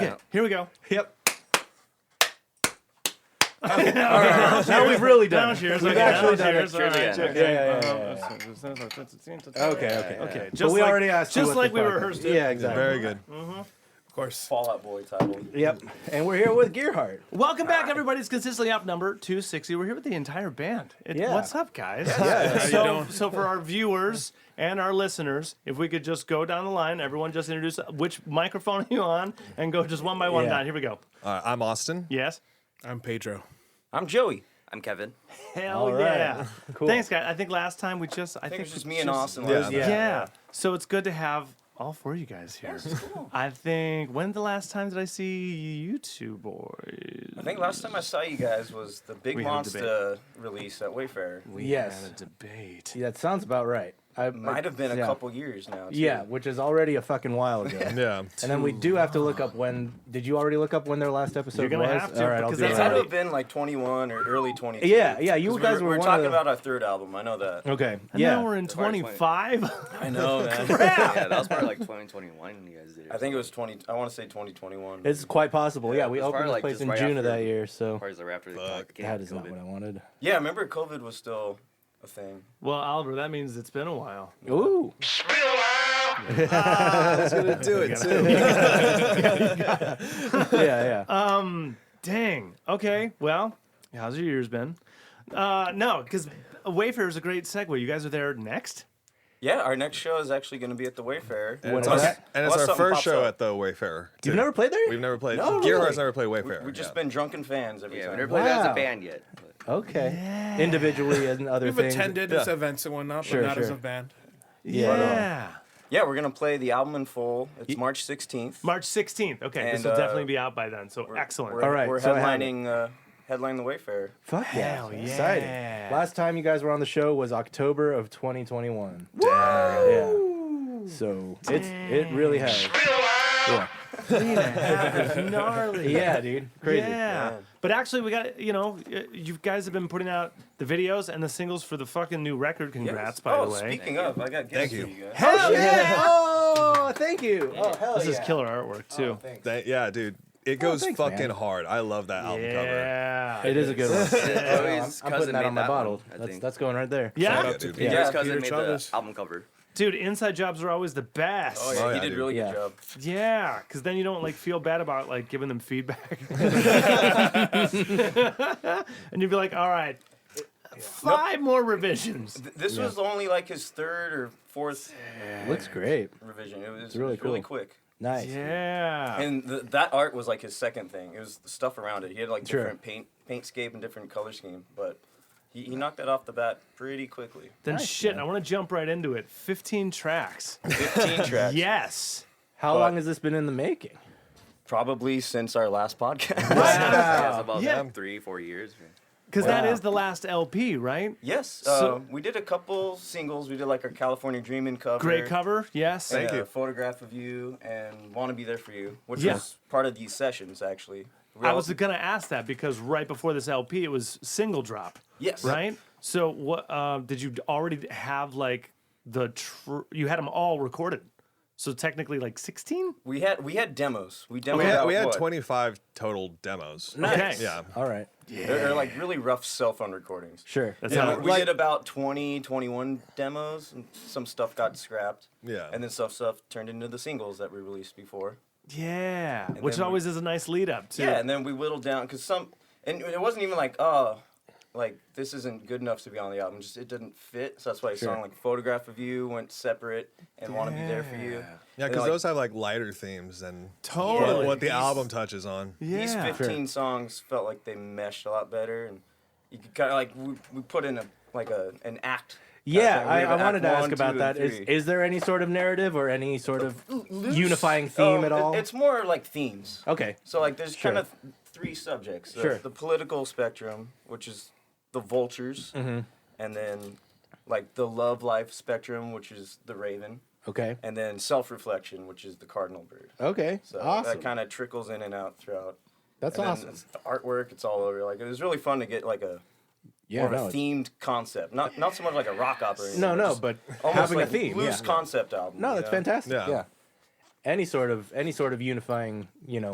Okay, here we go. Yep. All right. Now we've really done it. Cheers. We've actually done it. Okay. Just we like, already asked you just what like the we fuck- rehearsed it. Yeah, exactly. Very good. Of course. Fallout Boy title. Yep. And we're here with Gearheart. Welcome back, everybody. It's consistently up number 260. We're here with the entire band. Yeah. What's up, guys? Yeah. So for our viewers and our listeners, if we could just go down the line, everyone just introduce which microphone are you on, and go just one by one Yeah. down. Here we go. I'm Austin. Yes. I'm Pedro. I'm Joey. I'm Kevin. Hell All right. yeah. Cool. Thanks, guys. I think last time we just... I think it was just me we and Austin. Yeah. last Yeah. time. Yeah. So it's good to have all four of you guys here. I think, when's the last time did I see you two boys? I think last time I saw you guys was the big We had a Monsta release at Wayfarer. We Yes. had a debate. Yeah, that sounds about right. Might have been a yeah. couple years now. Too. Yeah, which is already a fucking while ago. Yeah. And then we do have to look up when. Did you already look up when their last episode You're gonna was? have to, All right, I'll because do that's It that. had to have been like 21 or early 22. Yeah, you 'Cause guys were we're one talking of the- about our third album. I know that. Okay. And yeah. now we're in 25. I know, man. Yeah, that was probably like 2021 when you guys did it. I think it was 20. I want to say 2021. It's quite possible. Yeah, we it was opened probably the like place just in right June of after- that year, so Probably right after that is not what I wanted. Yeah, I remember COVID was still a thing. Well, Oliver, that means it's been a while. Ooh. That's gonna do it too. Yeah. Dang. Okay. Well, how's your years been? No, because Wayfarer is a great segue. You guys are there next? Yeah, our next show is actually going to be at the Wayfarer. And When it's is our, that? and it's Unless our something first pops show up. at the Wayfarer. You've too. never played there? We've never played. No, Gearheart's really? never played Wayfarer. We've just yeah. been drunken fans every Yeah, we time. never played as Wow. a band yet. But Okay. Individually and other We've things. attended Yeah. events and whatnot, Sure, but not as sure. a band. Yeah. Yeah, we're going to play the album in full. It's March 16th. March 16th. Okay, this And, will definitely be out by then. So We're- excellent. We're, All right, We're so I have headlining, headlining the Wayfarer. Fuck yeah. Hell yeah. Exciting. Last time you guys were on the show was October of 2021. Damn. Yeah. So it really has. Yeah. 3.5 is gnarly. Yeah, dude. Crazy. Yeah. But actually, we got, you guys have been putting out the videos and the singles for the fucking new record. Congrats, by the way. Speaking of, I got gifts Thank for you. you guys. Hell yeah! Oh, thank you. Oh, hell This yeah. is killer artwork, too. Yeah, dude. It goes thanks, fucking man. hard. I love that album cover. Yeah. It is a good one. Joey's I'm cousin putting that made on my that bottle. one, I think. That's going right there. Yeah. Yeah, Shout out to dude. Peter. Joey's Yeah, cousin Peter made Chavez. the album cover. Dude, inside jobs are always the best. Oh, yeah, Oh, he yeah, did dude. really Yeah. good job. Yeah, because then you don't feel bad about giving them feedback, and you'd be like, "All right, 5 more revisions." This was only like his third or fourth Looks great. revision. It was really really cool. quick. Nice. Yeah. And that art was like his second thing. It was the stuff around it. He had like Sure. different paint scape and different color scheme, but he knocked that off the bat pretty quickly. Then Nice, shit, man. I want to jump right into it. 15 tracks. 15 tracks. Yes. How long has this been in the making? Probably since our last podcast. Yeah, it's about Yeah. 3-4 years. Because that Wow. is the last LP, right? Yes. So- We did a couple singles. We did like our California Dreamin' cover. Great cover. Yes. And Thank you. a photograph of you and Want to Be There for You, which Yeah. was part of these sessions actually. We I all- was going to ask that because right before this LP, it was single drop, Yes. right? So what did you already have you had them all recorded? So technically 16? We had demos. We demoed We had, out we had what? 25 total demos. Okay. Yeah. All right. They're like really rough cell phone recordings. Sure. That's Yeah, how we did about 20, 21 demos, and some stuff got scrapped. Yeah. And then stuff turned into the singles that we released before. Yeah, which then we- always is a nice lead up too. Yeah, and then we whittled down, because and it wasn't even like, this isn't good enough to be on the album, just it didn't fit, so that's why a song like Photograph of You went separate, and Want to Be There for You. Yeah, And, because like, those have lighter themes than Totally. what the These- album touches on. These Yeah. 15 songs felt like they meshed a lot better, and you could kind of we put in an act. Yeah, thing. We I have wanted to act ask 1, about 2, that. and 3. Is there any sort of narrative or any sort of unifying theme at all? It's more like themes. Okay. So like there's Sure. kind of 3 subjects. Sure. The political spectrum, which is the Vultures, Mm-hmm. and then like the love life spectrum, which is the Raven, Okay. and then self-reflection, which is the Cardinal Bird. Okay. So Awesome. that kind of trickles in and out throughout. That's And then awesome. it's the artwork, it's all over. Like it was really fun to get like a Yeah, more no, of a themed concept, not so much like a rock opera. or anything, no, just but almost having like a theme. loose Yeah. concept album. No, you that's know? fantastic. Yeah. Yeah. any sort of unifying,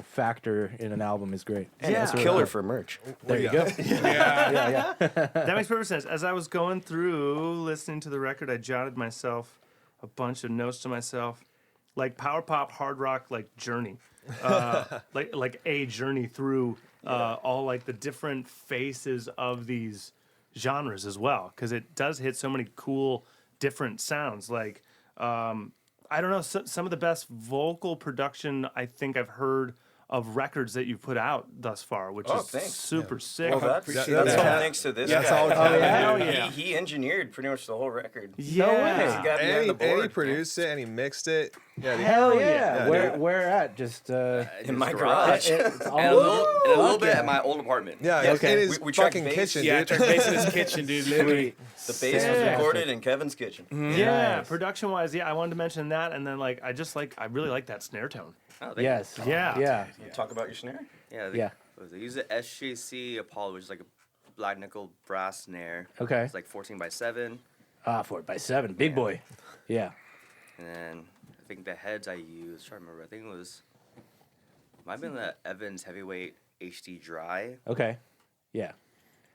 factor in an album is great. And it's Yeah. killer for merch. There you go. Yeah. That makes perfect sense. As I was going through listening to the record, I jotted myself a bunch of notes to myself, like power pop, hard rock, like journey, like a journey through all like the different faces of these genres as well, because it does hit so many cool different sounds. Like I don't know, some of the best vocal production I think I've heard of records that you've put out thus far, which is thanks. super sick. Well, that's Appreciate all that. thanks to this That's guy. all Hell yeah. He engineered pretty much the whole record. Yeah. He got me on the And he board. produced it and he mixed it. Yeah, Hell yeah. Yeah, where dude. where at? Just In my garage. it's all And a little Fuck bit yeah. at my old apartment. yeah, Okay. in his We tracked fucking bass. kitchen, Yeah, dude. track bass in his kitchen, dude. Literally. The bass was Sick. recorded in Kevin's kitchen. Yeah, Nice. production wise, I wanted to mention that, and then I really like that snare tone. Oh, thank Yes. Yeah. Yeah. You talk about your snare? you. Yeah. Yeah. They use the SJC Apollo, which is like a black nickel brass snare. Okay. It's like 14x7, 4x7, big boy. Yeah. and then I think the heads I used. Trying to remember. I think it might have been the Evans Heavyweight HD Dry, Okay. Yeah.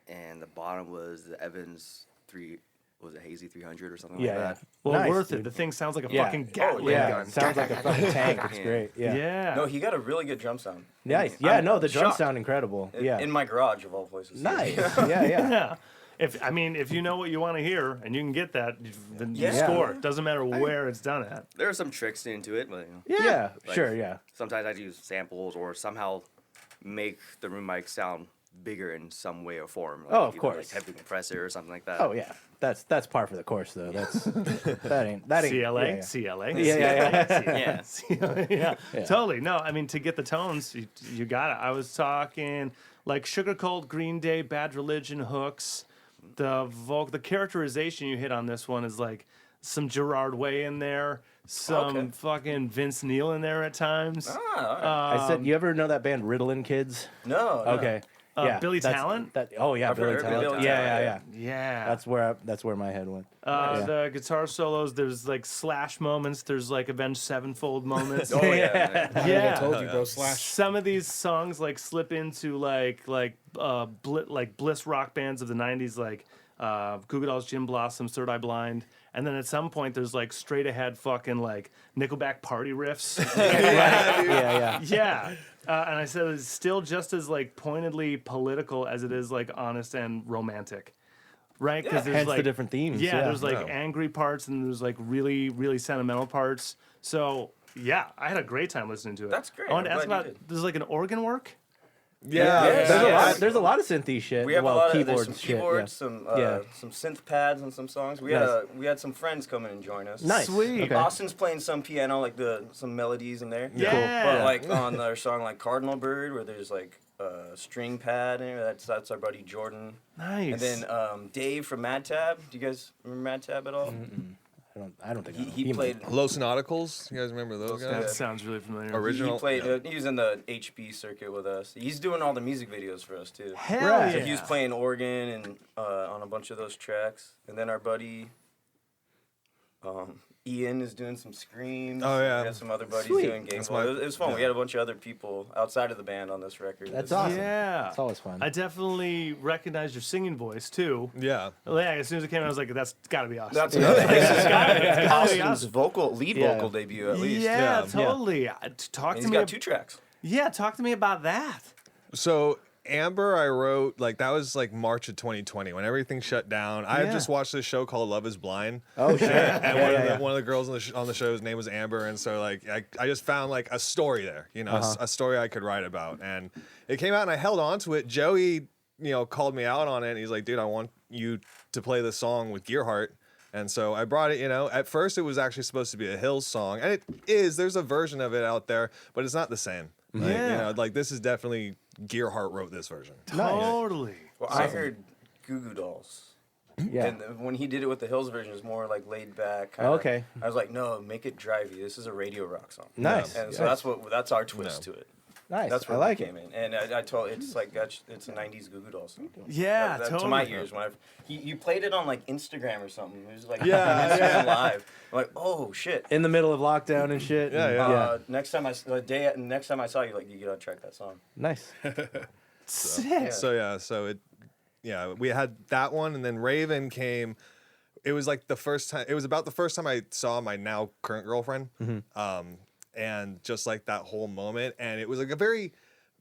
and the bottom was the Evans 3. Was it Hazy 300 or something Yeah. like Yeah. that? Well, Nice, worth dude. it. The thing sounds like a Yeah. fucking Gatling Yeah. gun. Sounds like a fucking tank. It's Yeah. great. Yeah. Yeah. No, he got a really good drum sound. Nice. Yeah. I'm No, the drums shocked. sound incredible. Yeah. In my garage, of all places. Nice. Yeah. Yeah. Yeah. If you know what you want to hear and you can get that, then you Yeah. score. Doesn't matter where it's done at. There are some tricks into it, but Yeah. Like, Sure. Yeah. sometimes I use samples or somehow make the room mic sound bigger in some way or form. Like Oh, of either, course. Like heavy compressor or something like that. Oh yeah. That's par for the course though. That's that ain't CLA, yeah, yeah. CLA. Yeah. Yeah. Totally. No, I mean, to get the tones, you got it. I was talking like Sugar Cold, Green Day, Bad Religion hooks. The characterization you hit on this one is like some Gerard Way in there, some Okay. fucking Vince Neil in there at times. Ah, all right. I said, you ever know that band Ritalin Kids? No. Okay. Yeah. Billy that's- Talent? Oh yeah, I've Billy heard Talent. Billy Yeah, Talent, yeah, yeah. Yeah. That's where my head went. The guitar solos, there's like Slash moments, there's like Avenged Sevenfold moments. Oh, yeah. Yeah. I told you, bro. Slash. Some of these songs like slip into like bliss rock bands of the 90s, like Goo Goo Dolls, Jim Blossom, Third Eye Blind, and then at some point there's like straight ahead fucking like Nickelback party riffs. Yeah. Yeah. And I said it's still just as like pointedly political as it is like honest and romantic, right? Because Hence the different themes. Yeah, there's like Yeah. angry parts and there's like really really sentimental parts. So yeah, I had a great time listening to it. That's great. I want to I'm ask glad you about did. there's like an organ work. Yeah. There's a lot of synthy shit. We have well, a lot of keyboards, there's some shit, keyboards, Yeah. some synth pads, and some songs. We Nice. had some friends come in and join us. Nice. Sweet. Okay. Austin's playing some piano, like some melodies in there. Yeah. But like on their song like Cardinal Bird, where there's like a string pad in there. That's our buddy Jordan. Nice. And then Dave from Mad Tab. Do you guys remember Mad Tab at all? I don't think I know. He played. Los Nauticals. You guys remember those that guys? sounds really familiar. Original. He played. He was in the HB circuit with us. He's doing all the music videos for us too. Hell Right. So yeah. he was playing organ and on a bunch of those tracks. And then our buddy Ian is doing some screams. Oh, yeah. We had some other buddies Sweet. doing game. That's Well, my- it was fun. yeah. We had a bunch of other people outside of the band on this record. That's This- awesome. Yeah. It's always fun. I definitely recognized your singing voice too. Yeah. Yeah, as soon as it came out, I was like, "That's got to be awesome." That's another thing. This is Austin's Austin's lead Yeah. vocal debut at least. Yeah, Yeah. totally. Talk And to he's me. got 2 tracks. Yeah, talk to me about that. So Amber, I wrote like that was like March of 2020 when everything shut down. I had Yeah. just watched this show called Love Is Blind. Oh shit. And Yeah. one of the girls on the show's name was Amber, and so like I just found like a story there, you know, a story I could write about, and it came out, and I held on to it. Joey, called me out on it, and he's like, "Dude, I want you to play this song with Gearheart." And so I brought it. At first it was actually supposed to be a Hills song, and it is. There's a version of it out there, but it's not the same. Like, Yeah. like this is definitely Gearheart wrote this version. Totally. Well, I heard Goo Goo Dolls. Yeah. And when he did it with the Hills version, it was more like laid back. Kinda. Okay. I was like, no, make it drivey. This is a radio rock song. Nice. And so that's our twist to it. Nice. That's I where like we it. came in, and I told it's like it's a '90s Goo Goo Dolls song. Yeah, To my totally. ears, when you played it on like Instagram or something. It was like Yeah, Instagram live. I'm like, oh shit. In the middle of lockdown and shit. Yeah, and- yeah. Next time next time I saw you, like you gotta check that song. Nice. Sick. So we had that one, and then Raven came. It was like the first time. It was about the first time I saw my now current girlfriend, and just like that whole moment, and it was like a very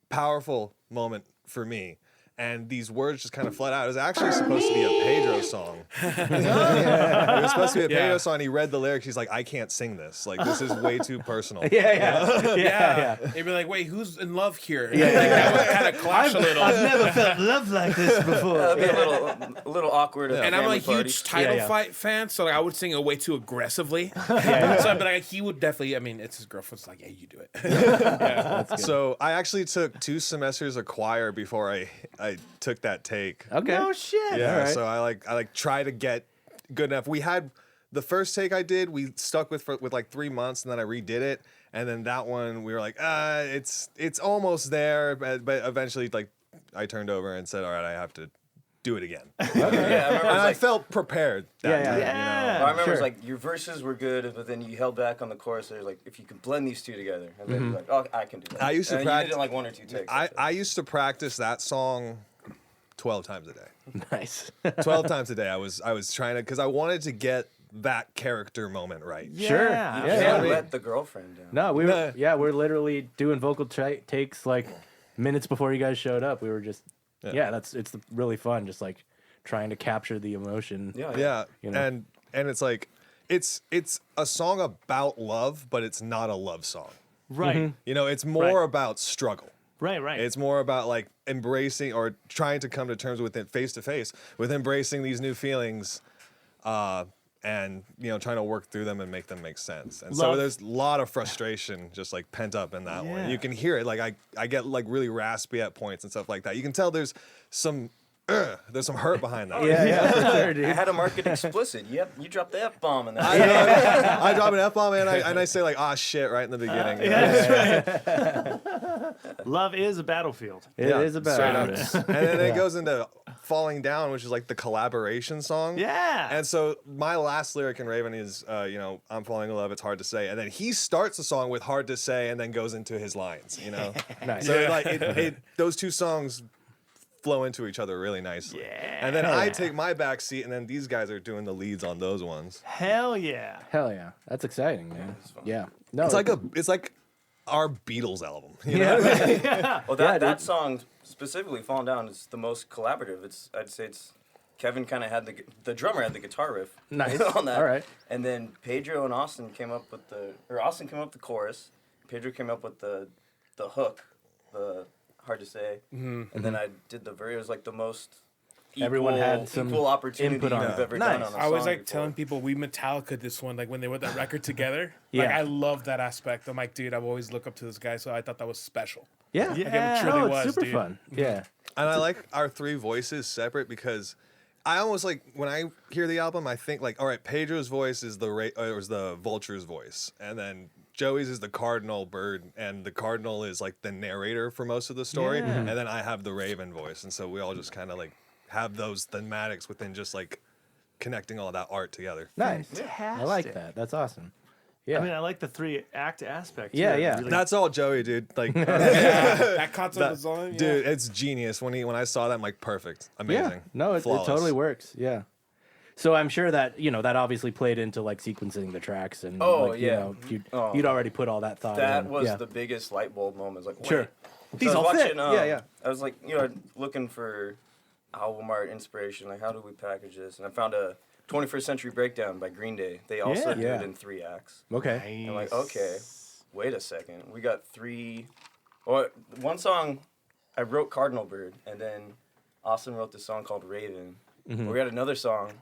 powerful moment for me. And these words just kind of fled out. It was actually supposed to be a Pedro song. It was supposed to be a Pedro song. He read the lyrics. He's like, I can't sing this. Like, this is way too personal. Yeah. They'd be like, wait, who's in love here? Yeah. Like, that would kind of clash a little. I've never felt love like this before. That'd be a little awkward. At And I'm a family parties. huge title Yeah. fight fan, so like, I would sing it way too aggressively. So I'd be like, he would definitely. I mean, it's his girlfriend's like, hey, you do it. So I actually took 2 semesters of choir before I took that take. Okay. No shit. Yeah, Alright. so I try to get good enough. We had the first take I did, we stuck with like 3 months, and then I redid it, and then that one we were like, it's almost there, but eventually like I turned over and said, all right, I have to do it again. Yeah, I remember. And I felt prepared that time. Yeah. I remember it was Sure. like your verses were good, but then you held back on the chorus. There's like if you could blend these two together, and then you're like, oh, I can do that. I used to and you practice- did it in like 1 or 2 takes. I used to practice that song 12 times a day. Nice. 12 times a day. I was trying to, because I wanted to get that character moment right. Sure. Yeah. Yeah. Can't I mean- let the girlfriend down. No, we're literally doing vocal takes like minutes before you guys showed up. We were just, it's really fun, just like trying to capture the emotion. Yeah, You know? and it's like it's a song about love, but it's not a love song. Right. You know, it's more Right. about struggle. Right. Right. It's more about like embracing or trying to come to terms with it face to face, with embracing these new feelings, and trying to work through them and make them make sense. And so Love- there's a lot of frustration just like pent up in that Yeah. one. You can hear it. Like I get like really raspy at points and stuff like that. You can tell there's some hurt behind that. Yeah, for sure, I dude. had to mark it explicit. Yep, you dropped the F bomb in that. I drop an F-bomb and I say like, ah, shit, right in the beginning. Love is a battlefield. It is about straight up. it. And then it goes into Falling Down, which is like the collaboration song. Yeah. And so my last lyric in Raven is, I'm falling in love, it's hard to say. And then he starts the song with hard to say and then goes into his lines, Nice. So like those 2 songs flow into each other really nicely. Yeah. And then I take my back seat, and then these guys are doing the leads on those ones. Hell yeah. Hell yeah, that's exciting, man. Yeah. No, It's like our Beatles album. You know? Well, that song specifically, "Falling Down," is the most collaborative. I'd say it's Kevin kind of had the drummer had the guitar riff. Nice. on that. All right. And then Pedro and Austin came up with Austin came up with the chorus. Pedro came up with the hook, the hard to say. And then I did the verse. It was like the most. Everyone had some equal opportunity input on you've it. ever Nice. done on a I was song like before. telling people we Metallica this one, like when they wrote that record together. Yeah. Like I love that aspect. I'm like, dude, I've always looked up to this guy, so I thought that was special. Yeah. Yeah. truly No, it's was, super dude. fun. Yeah. And I like our 3 voices separate because I almost like when I hear the album, I think like, all right, Pedro's voice is the Vultures voice, and then Joey's is the Cardinal Bird, and the Cardinal is like the narrator for most of the story, and then I have the Raven voice, and so we all just kind of like have those thematics within just like connecting all that art together. Nice. Fantastic. I like that. That's awesome. Yeah. I mean, I like the 3-act aspect. Yeah, too. yeah. Really- That's all Joey, dude. Like, That concept was on. dude, it's genius. When I saw that, I'm like, perfect, amazing. Yeah. No, it Flawless. totally works. Yeah. So I'm sure that that obviously played into like sequencing the tracks and Oh, like, yeah. you'd already put all that thought in. That was yeah. the biggest light bulb moment. It's like, wait. Sure. These all fit. Yeah. I was like, looking for album art inspiration. Like, how do we package this? And I found a 21st Century Breakdown by Green Day. They also do Yeah. it in 3 acts. Okay. I'm like, okay, wait a second. We got 3. Or one song, I wrote Cardinal Bird, and then Austin wrote this song called Raven. We had another song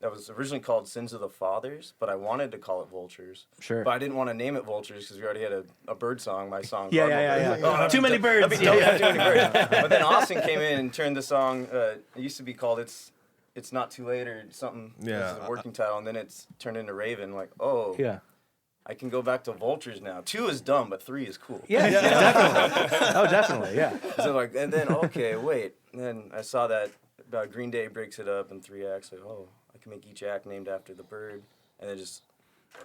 that was originally called Sins of the Fathers, but I wanted to call it Vultures. Sure. But I didn't want to name it Vultures because we already had a bird song, my song. Yeah, Cardinal yeah, Bird. yeah. Like, Too many birds. That'd be dope to have too many birds. But then Austin came in and turned the song, it used to be called It's Not Too Late or something. Yeah. This is a working title, and then it's turned into Raven. Like, oh. Yeah. I can go back to Vultures now. 2 is dumb, but 3 is cool. Yeah, definitely. Oh, definitely, yeah. So like, and then okay, wait. And then I saw that Green Day breaks it up in 3 acts. Like, oh, I can make each act named after the bird, and then just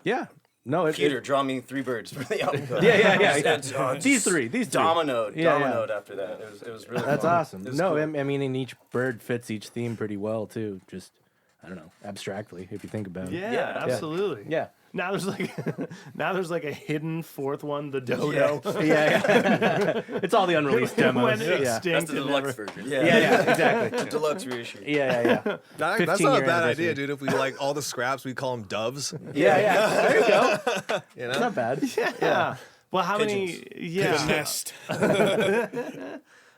Yeah. No, Peter, draw me 3 birds for the album cover. Yeah. These three. Dominoed Yeah. after that. It was really That's fun. awesome. It was No, cool. I mean, and each bird fits each theme pretty well too. Just, I don't know, abstractly if you think about it. Yeah, absolutely. Yeah. Now there's like a hidden 4th one, the dodo. Yeah. It's all the unreleased It demos. went Yeah. extinct. That's the and deluxe never- version. Yeah, exactly. Deluxe reissue. Yeah. That's 15 not a year bad anniversary. idea, dude. If we like all the scraps, we call them doves. Yeah. There you go. You know? It's not bad. Yeah. Well, how Pigeons. many? Yeah. The nest.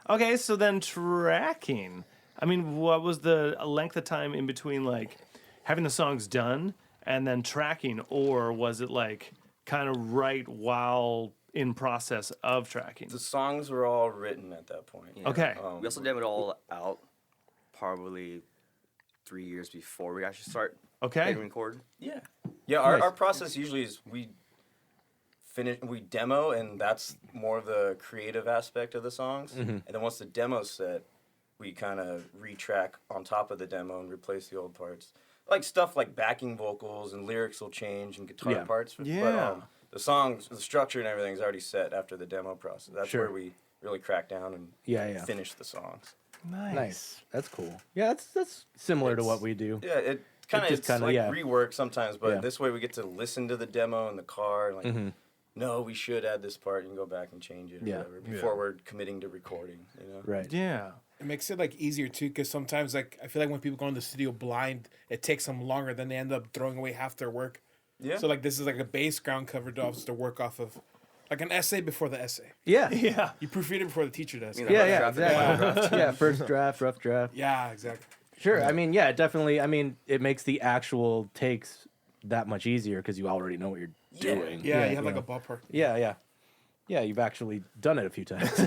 Okay, so then tracking. I mean, what was the length of time in between like having the songs done and then tracking, or was it like kind of right while in process of tracking? The songs were all written at that point. Yeah. Okay. We also demoed it all out probably 3 years before we actually start Okay. hitting record. Yeah. Our process usually is we demo, and that's more of the creative aspect of the songs. And then once the demo's set, we kind of retrack on top of the demo and replace the old parts. Like stuff like backing vocals and lyrics will change and guitar Yeah. parts. Yeah. But the songs, the structure and everything is already set after the demo process. That's Sure. where we really crack down and Yeah. finish the songs. Nice. That's cool. Yeah, that's similar to It's- what we do. Yeah, it kind of just it's kinda- like yeah. rework sometimes, but Yeah. this way we get to listen to the demo in the car and like, no, we should add this part and go back and change it or Yeah. whatever before we're committing to recording. You know? Right. Yeah. It makes it like easier too, because sometimes like I feel like when people go in the studio blind, it takes them longer. Then they end up throwing away half their work. Yeah. So like this is like a base ground cover jobs to work off of, like an essay before the essay. Yeah. Yeah. You proofread it before the teacher does. You know, Yeah, rough draft and exactly. final draft. Yeah, first draft, rough draft. Yeah, exactly. Sure. I mean, yeah, definitely. I mean, it makes the actual takes that much easier because you already know what you're doing. Yeah, you have like a ballpark. Yeah. Yeah, you've actually done it a few times.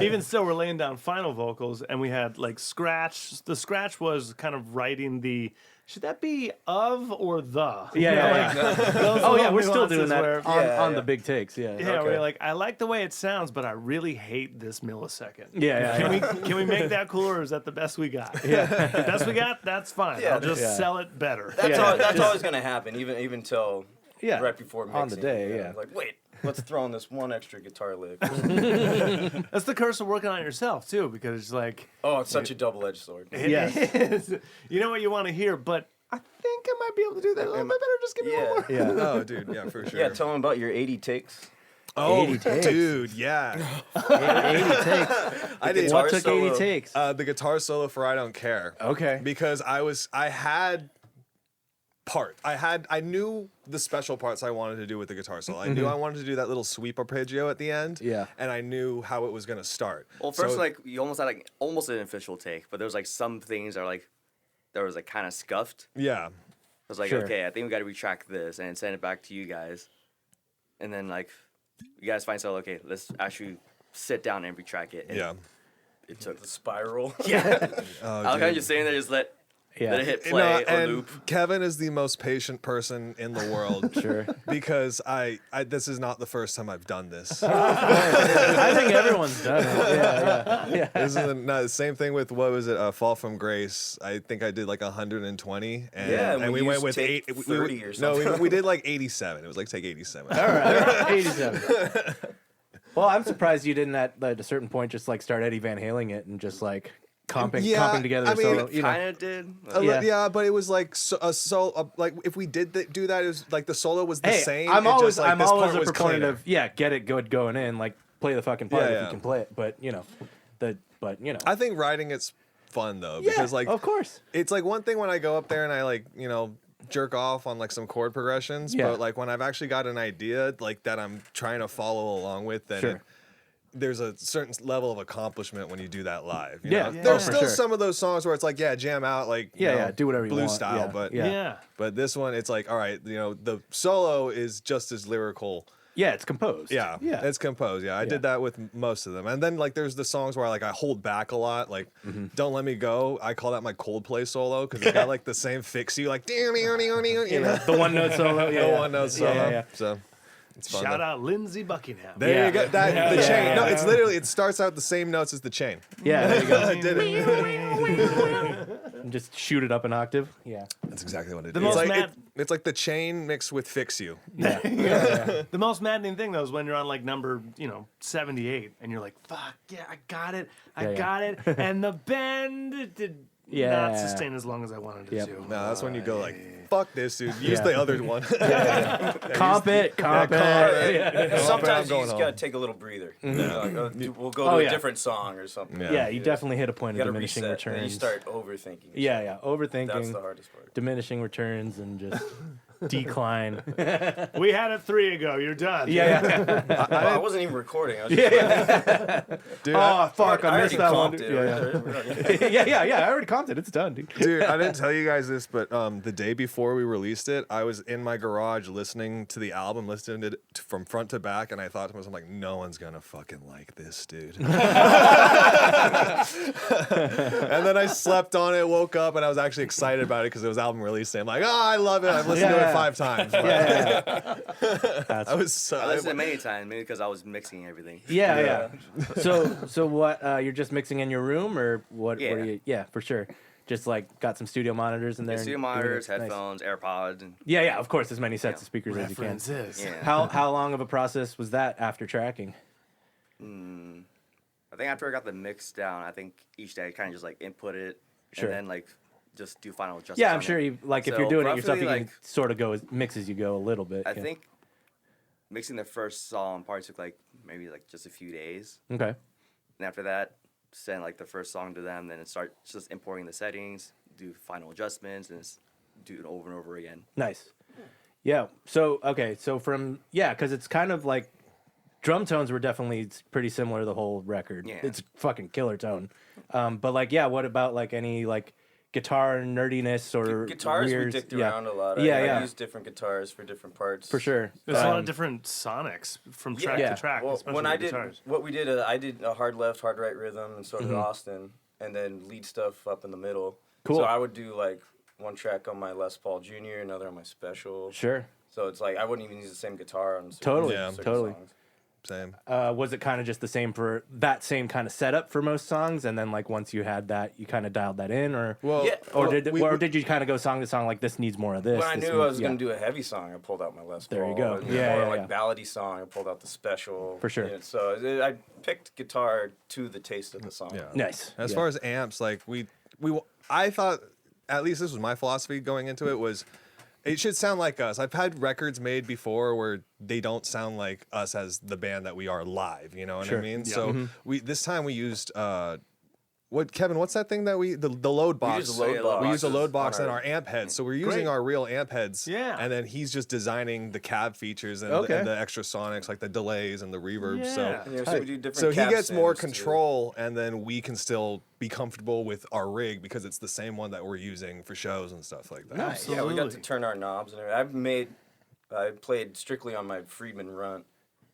Even still, we're laying down final vocals, and we had like scratch. The scratch was kind of writing the. Should that be of or the? Yeah. Those Oh yeah, little we're still doing nuances that where- on the big takes. Yeah. Yeah, Okay. we're like, I like the way it sounds, but I really hate this millisecond. Yeah. Can we make that cooler, or is that the best we got? Yeah. The best we got, that's fine. Yeah. I'll just Yeah. sell it better. That's always gonna happen, even till Yeah. right before mixing. On the day, you know? yeah. Like, wait, let's throw in this one extra guitar lick. That's the curse of working on it yourself too, because it's like Oh, it's such a double-edged sword. it Yes. is. You know what you want to hear, but I think I might be able to do that a little bit better. Just give me one more. Yeah. Oh, dude, yeah, for sure. Yeah, tell them about your 80 takes. Oh, 80 takes. dude, yeah. 80 takes. I did What Guitar took 80 solo. takes? the guitar solo for "I Don't Care." Okay. Because I had I knew the special parts I wanted to do with the guitar solo. I knew I wanted to do that little sweep arpeggio at the end. Yeah. And I knew how it was gonna start. Well, first, So- like you almost had like almost an official take, but there was like some things that are like there was like kind of scuffed. yeah. I was like, Sure. okay, I think we got to retract this and send it back to you guys, and then like you guys find so okay, let's actually sit down and retract it. And Yeah. it took. The spiral. Yeah, Oh, I was kind of just sitting there, just let it hit play or and loop. Kevin is the most patient person in the world. Sure. Because I this is not the first time I've done this. I think everyone's done it. Yeah. This is the same thing with what was it? Fall from Grace. I think I did like 120, and, Yeah, and and we we went used with take 8. 30 or No, something. we did like 87. It was like take 87. All right. 87. Well, I'm surprised you didn't at a certain point just like start Eddie Van Halen it and just like comping together I the mean, solo. You know. Kind of did. Yeah. But it was like like if we did do that, it was like the solo was the Hey, same. I'm it always just, like, I'm this always part a was proponent cleaner. of get it good going in, like play the fucking part if Yeah. you can play it. But you know, I think writing it's fun though yeah, because like of course. it's like one thing when I go up there and I like jerk off on like some chord progressions, Yeah. but like when I've actually got an idea like that I'm trying to follow along with, then Sure. there's a certain level of accomplishment when you do that live. You Yeah. know? Yeah. There's Oh, for still sure. some of those songs where it's like, jam out, like Do whatever you blues want. style, Yeah. but yeah. Yeah. but this one it's like, all right, the solo is just as lyrical Yeah, it's composed. Yeah, Yeah. it's composed. Yeah, I did that with most of them. And then like there's the songs where like I hold back a lot, like "Don't Let Me Go." I call that my Coldplay solo because it's got like the same fix you like you know, The one note solo. Yeah, the yeah. one note solo. Yeah. So it's fun. Shout out Lindsey Buckingham. There you go. That the chain. No, yeah. it's literally it starts out the same notes as the chain. Yeah, there you go. I did it. And just shoot it up an octave. Yeah. That's exactly what it is. The It's most like mad- it's like the chain mixed with fix you. The most maddening thing though is when you're on like number 78 and you're like, fuck yeah, I got it, Yeah. got it, and the bend did Yeah. not sustain as long as I wanted it Yep. to. No, that's when you go like, fuck this, dude. Use the other one. Comp it. Yeah. Sometimes you going just home. gotta take a little breather. You know, like, we'll go Oh, to yeah. a different song or something. Yeah. Yeah, you definitely hit a point You of gotta diminishing reset, and then you returns. start overthinking. Yeah, overthinking. That's the hardest part. Diminishing returns and just decline. We had it 3 ago. You're done. Yeah. Well, I wasn't even recording. I was just Dude, Oh fuck! I already missed that one. comped it. Yeah. I already comped it. It's done, dude. Dude, I didn't tell you guys this, but the day before we released it, I was in my garage listening to the album, listening to it from front to back, and I thought to myself, like, no one's gonna fucking like this, dude. And then I slept on it, woke up, and I was actually excited about it because it was album release day. I'm like, oh, I love it. I've listened to it 5 times. I was so. I listened to it many times, maybe because I was mixing everything. Yeah. So what? You're just mixing in your room, or what? Yeah. What are you? Yeah, for sure. Just like got some studio monitors in there. Studio and doing it. monitors, Nice. headphones, AirPods, and Yeah. Of course, as many sets of speakers as you can. References. yeah. How long of a process was that after tracking? I think after I got the mix down, I think each day I kind of just like input it Sure. and then like just do final adjustments. Yeah, I'm on sure it. you like if So you're doing it yourself, you roughly, can like, sort of go as mix as you go a little bit. I yeah. think mixing the first song probably took like maybe like just a few days, Okay. and after that, send like the first song to them, then start just importing the settings, do final adjustments, and just do it over and over again. Nice. Yeah. So okay. So from because it's kind of like drum tones were definitely pretty similar the whole record. Yeah. It's fucking killer tone. But like what about like any like guitar nerdiness or Guitars, weird, we dicked around a lot. Yeah, I yeah. used different guitars for different parts. For sure. There's a lot of different sonics from track Yeah. to track. Well, especially when I the did guitars. what we did, I did a hard left, hard right rhythm, and so did Austin, and then lead stuff up in the middle. Cool. So I would do like one track on my Les Paul Jr., another on my Special. Sure. So it's like I wouldn't even use the same guitar on certain, Totally, Yeah. certain totally. songs. Same. Was it kind of just the same for that same kind of setup for most songs, and then like once you had that, you kind of dialed that in, or Well, Yeah. or well, did you kind of go song to song like this needs more of this? When I this knew I needs- was going to do a heavy song, I pulled out my Les Paul. There you go. And Yeah, more yeah, like yeah. ballady song, I pulled out the Special. For sure. Yeah, so I picked guitar to the taste of the song. Yeah. Nice. As Yeah. far as amps, like I thought, at least this was my philosophy going into it, was it should sound like us. I've had records made before where they don't sound like us as the band that we are live. You know what Sure. I mean? Yeah. So this time we used Kevin? What's that thing that the load box? used a load box. We used a load box on and our- our amp heads. So we're using Great. our real amp heads. Yeah. And then he's just designing the cab features and, Okay. and the extra sonics, like the delays and the reverb. Yeah. So And, so we do different so he cap gets more stems, too. control, and then we can still be comfortable with our rig because it's the same one that we're using for shows and stuff like that. Nice. Yeah, we got to Absolutely. turn our knobs and everything. I played strictly on my Friedman runt,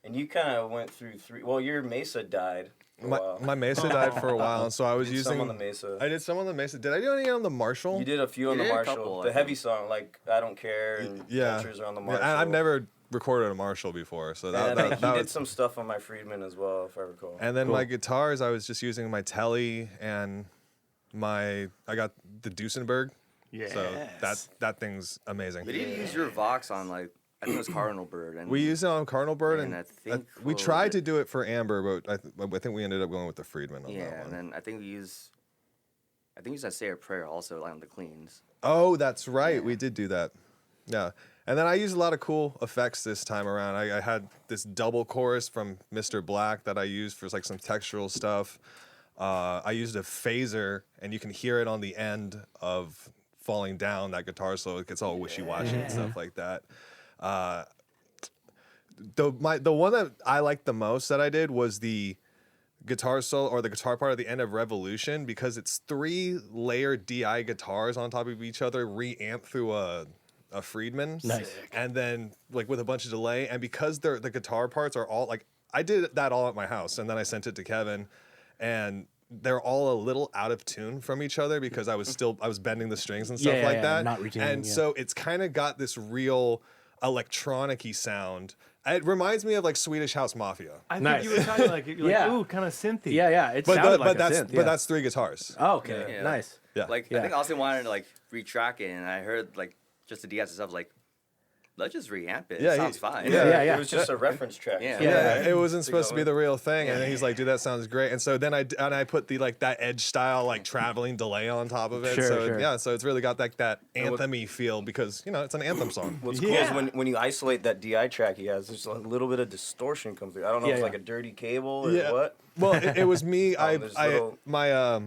and you kind of went through 3. Well, your Mesa died. For a while. My Mesa died for a while, and so I was You did using. some on the Mesa. I did some on the Mesa. Did I do any on the Marshall? You did a few on You the did a Marshall. couple, The I heavy think. song, like I Don't Care, and Yeah. Vultures are on the Yeah, Marshall. and I've never recorded a Marshall before, so And that, I that, think that he was. did some stuff on my Friedman as well, if I recall. And then my guitars, I was just using my Telly and I got the Duesenberg. Yes. So that thing's amazing. But you use your Vox on like I think it was Cardinal Bird, and We used it on Cardinal Bird, And and I think we what tried was to it? do it for Amber, but I think we ended up going with the Friedman on yeah, that and one. then I think we use that Say a Prayer also like on the cleans. Oh, that's right. We did do that. Yeah. And then I used a lot of cool effects this time around. I had this double chorus from Mr. Black that I used for like some textural stuff. I used a phaser, and you can hear it on the end of Falling Down, that guitar solo. It gets all wishy-washy and stuff like that. The one that I liked the most that I did was the guitar solo or the guitar part at the end of Revolution, because it's 3 layered DI guitars on top of each other, reamped through a a Friedman. Nice. And then like with a bunch of delay, and because the guitar parts are all like I did that all at my house, and then I sent it to Kevin, and they're all a little out of tune from each other because I was bending the strings and stuff like that. Not retuning, and so it's kind of got this real electronic-y sound. It reminds me of like Swedish House Mafia. I Nice. think you were talking like, you're Yeah. like, ooh, kind of synthy. Yeah. It But sounded like a that's synth. but that's 3 guitars. Oh, okay. Yeah. Nice. Yeah. Like Yeah. I think Austin wanted to like retrack it, and I heard like just the DS and stuff like, let's just reamp it. Yeah, It sounds fine. Yeah. It was just a reference track. Yeah. Yeah, Yeah. it wasn't supposed to be go the real thing, and then he's like, "Dude, that sounds great." And so then I put the like that edge style like traveling delay on top of it. Sure, so sure. yeah, so it's really got that anthem-y feel because it's an anthem song. What's cool is when you isolate that DI track he has, there's a little bit of distortion comes through. I don't know if it's like a dirty cable or what. Well, it was me. there's little- My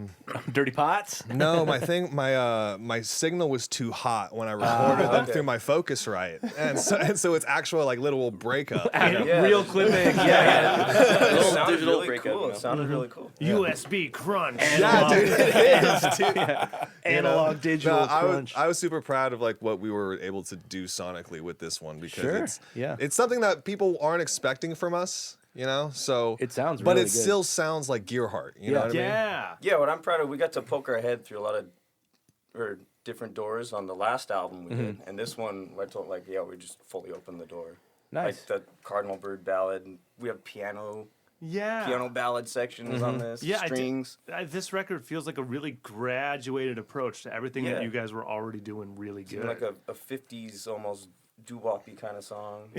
Dirty pots. no, my signal was too hot when I recorded them through my Focusrite, and so it's actual like literal breakup. Yeah. Real clipping. It Little sounded digital really breakup, cool. you It know? sounded really cool. USB crunch. Yeah, dude, it is, dude. Analog, digital No, crunch. I was super proud of like what we were able to do sonically with this one because Sure, it's something that people aren't expecting from us, So It sounds but really it good. still sounds like Gearheart. You know what I mean? Yeah. Yeah, what I'm proud of, we got to poke our head through a lot of different doors on the last album we did, and this one I told we just fully opened the door. Nice. Like the Cardinal Bird ballad, and we have piano Yeah. ballad sections on this, Yeah, strings. This record feels like a really graduated approach to everything that Yeah. you guys were already doing really good. Like a 50s almost doo-woppy kind of song.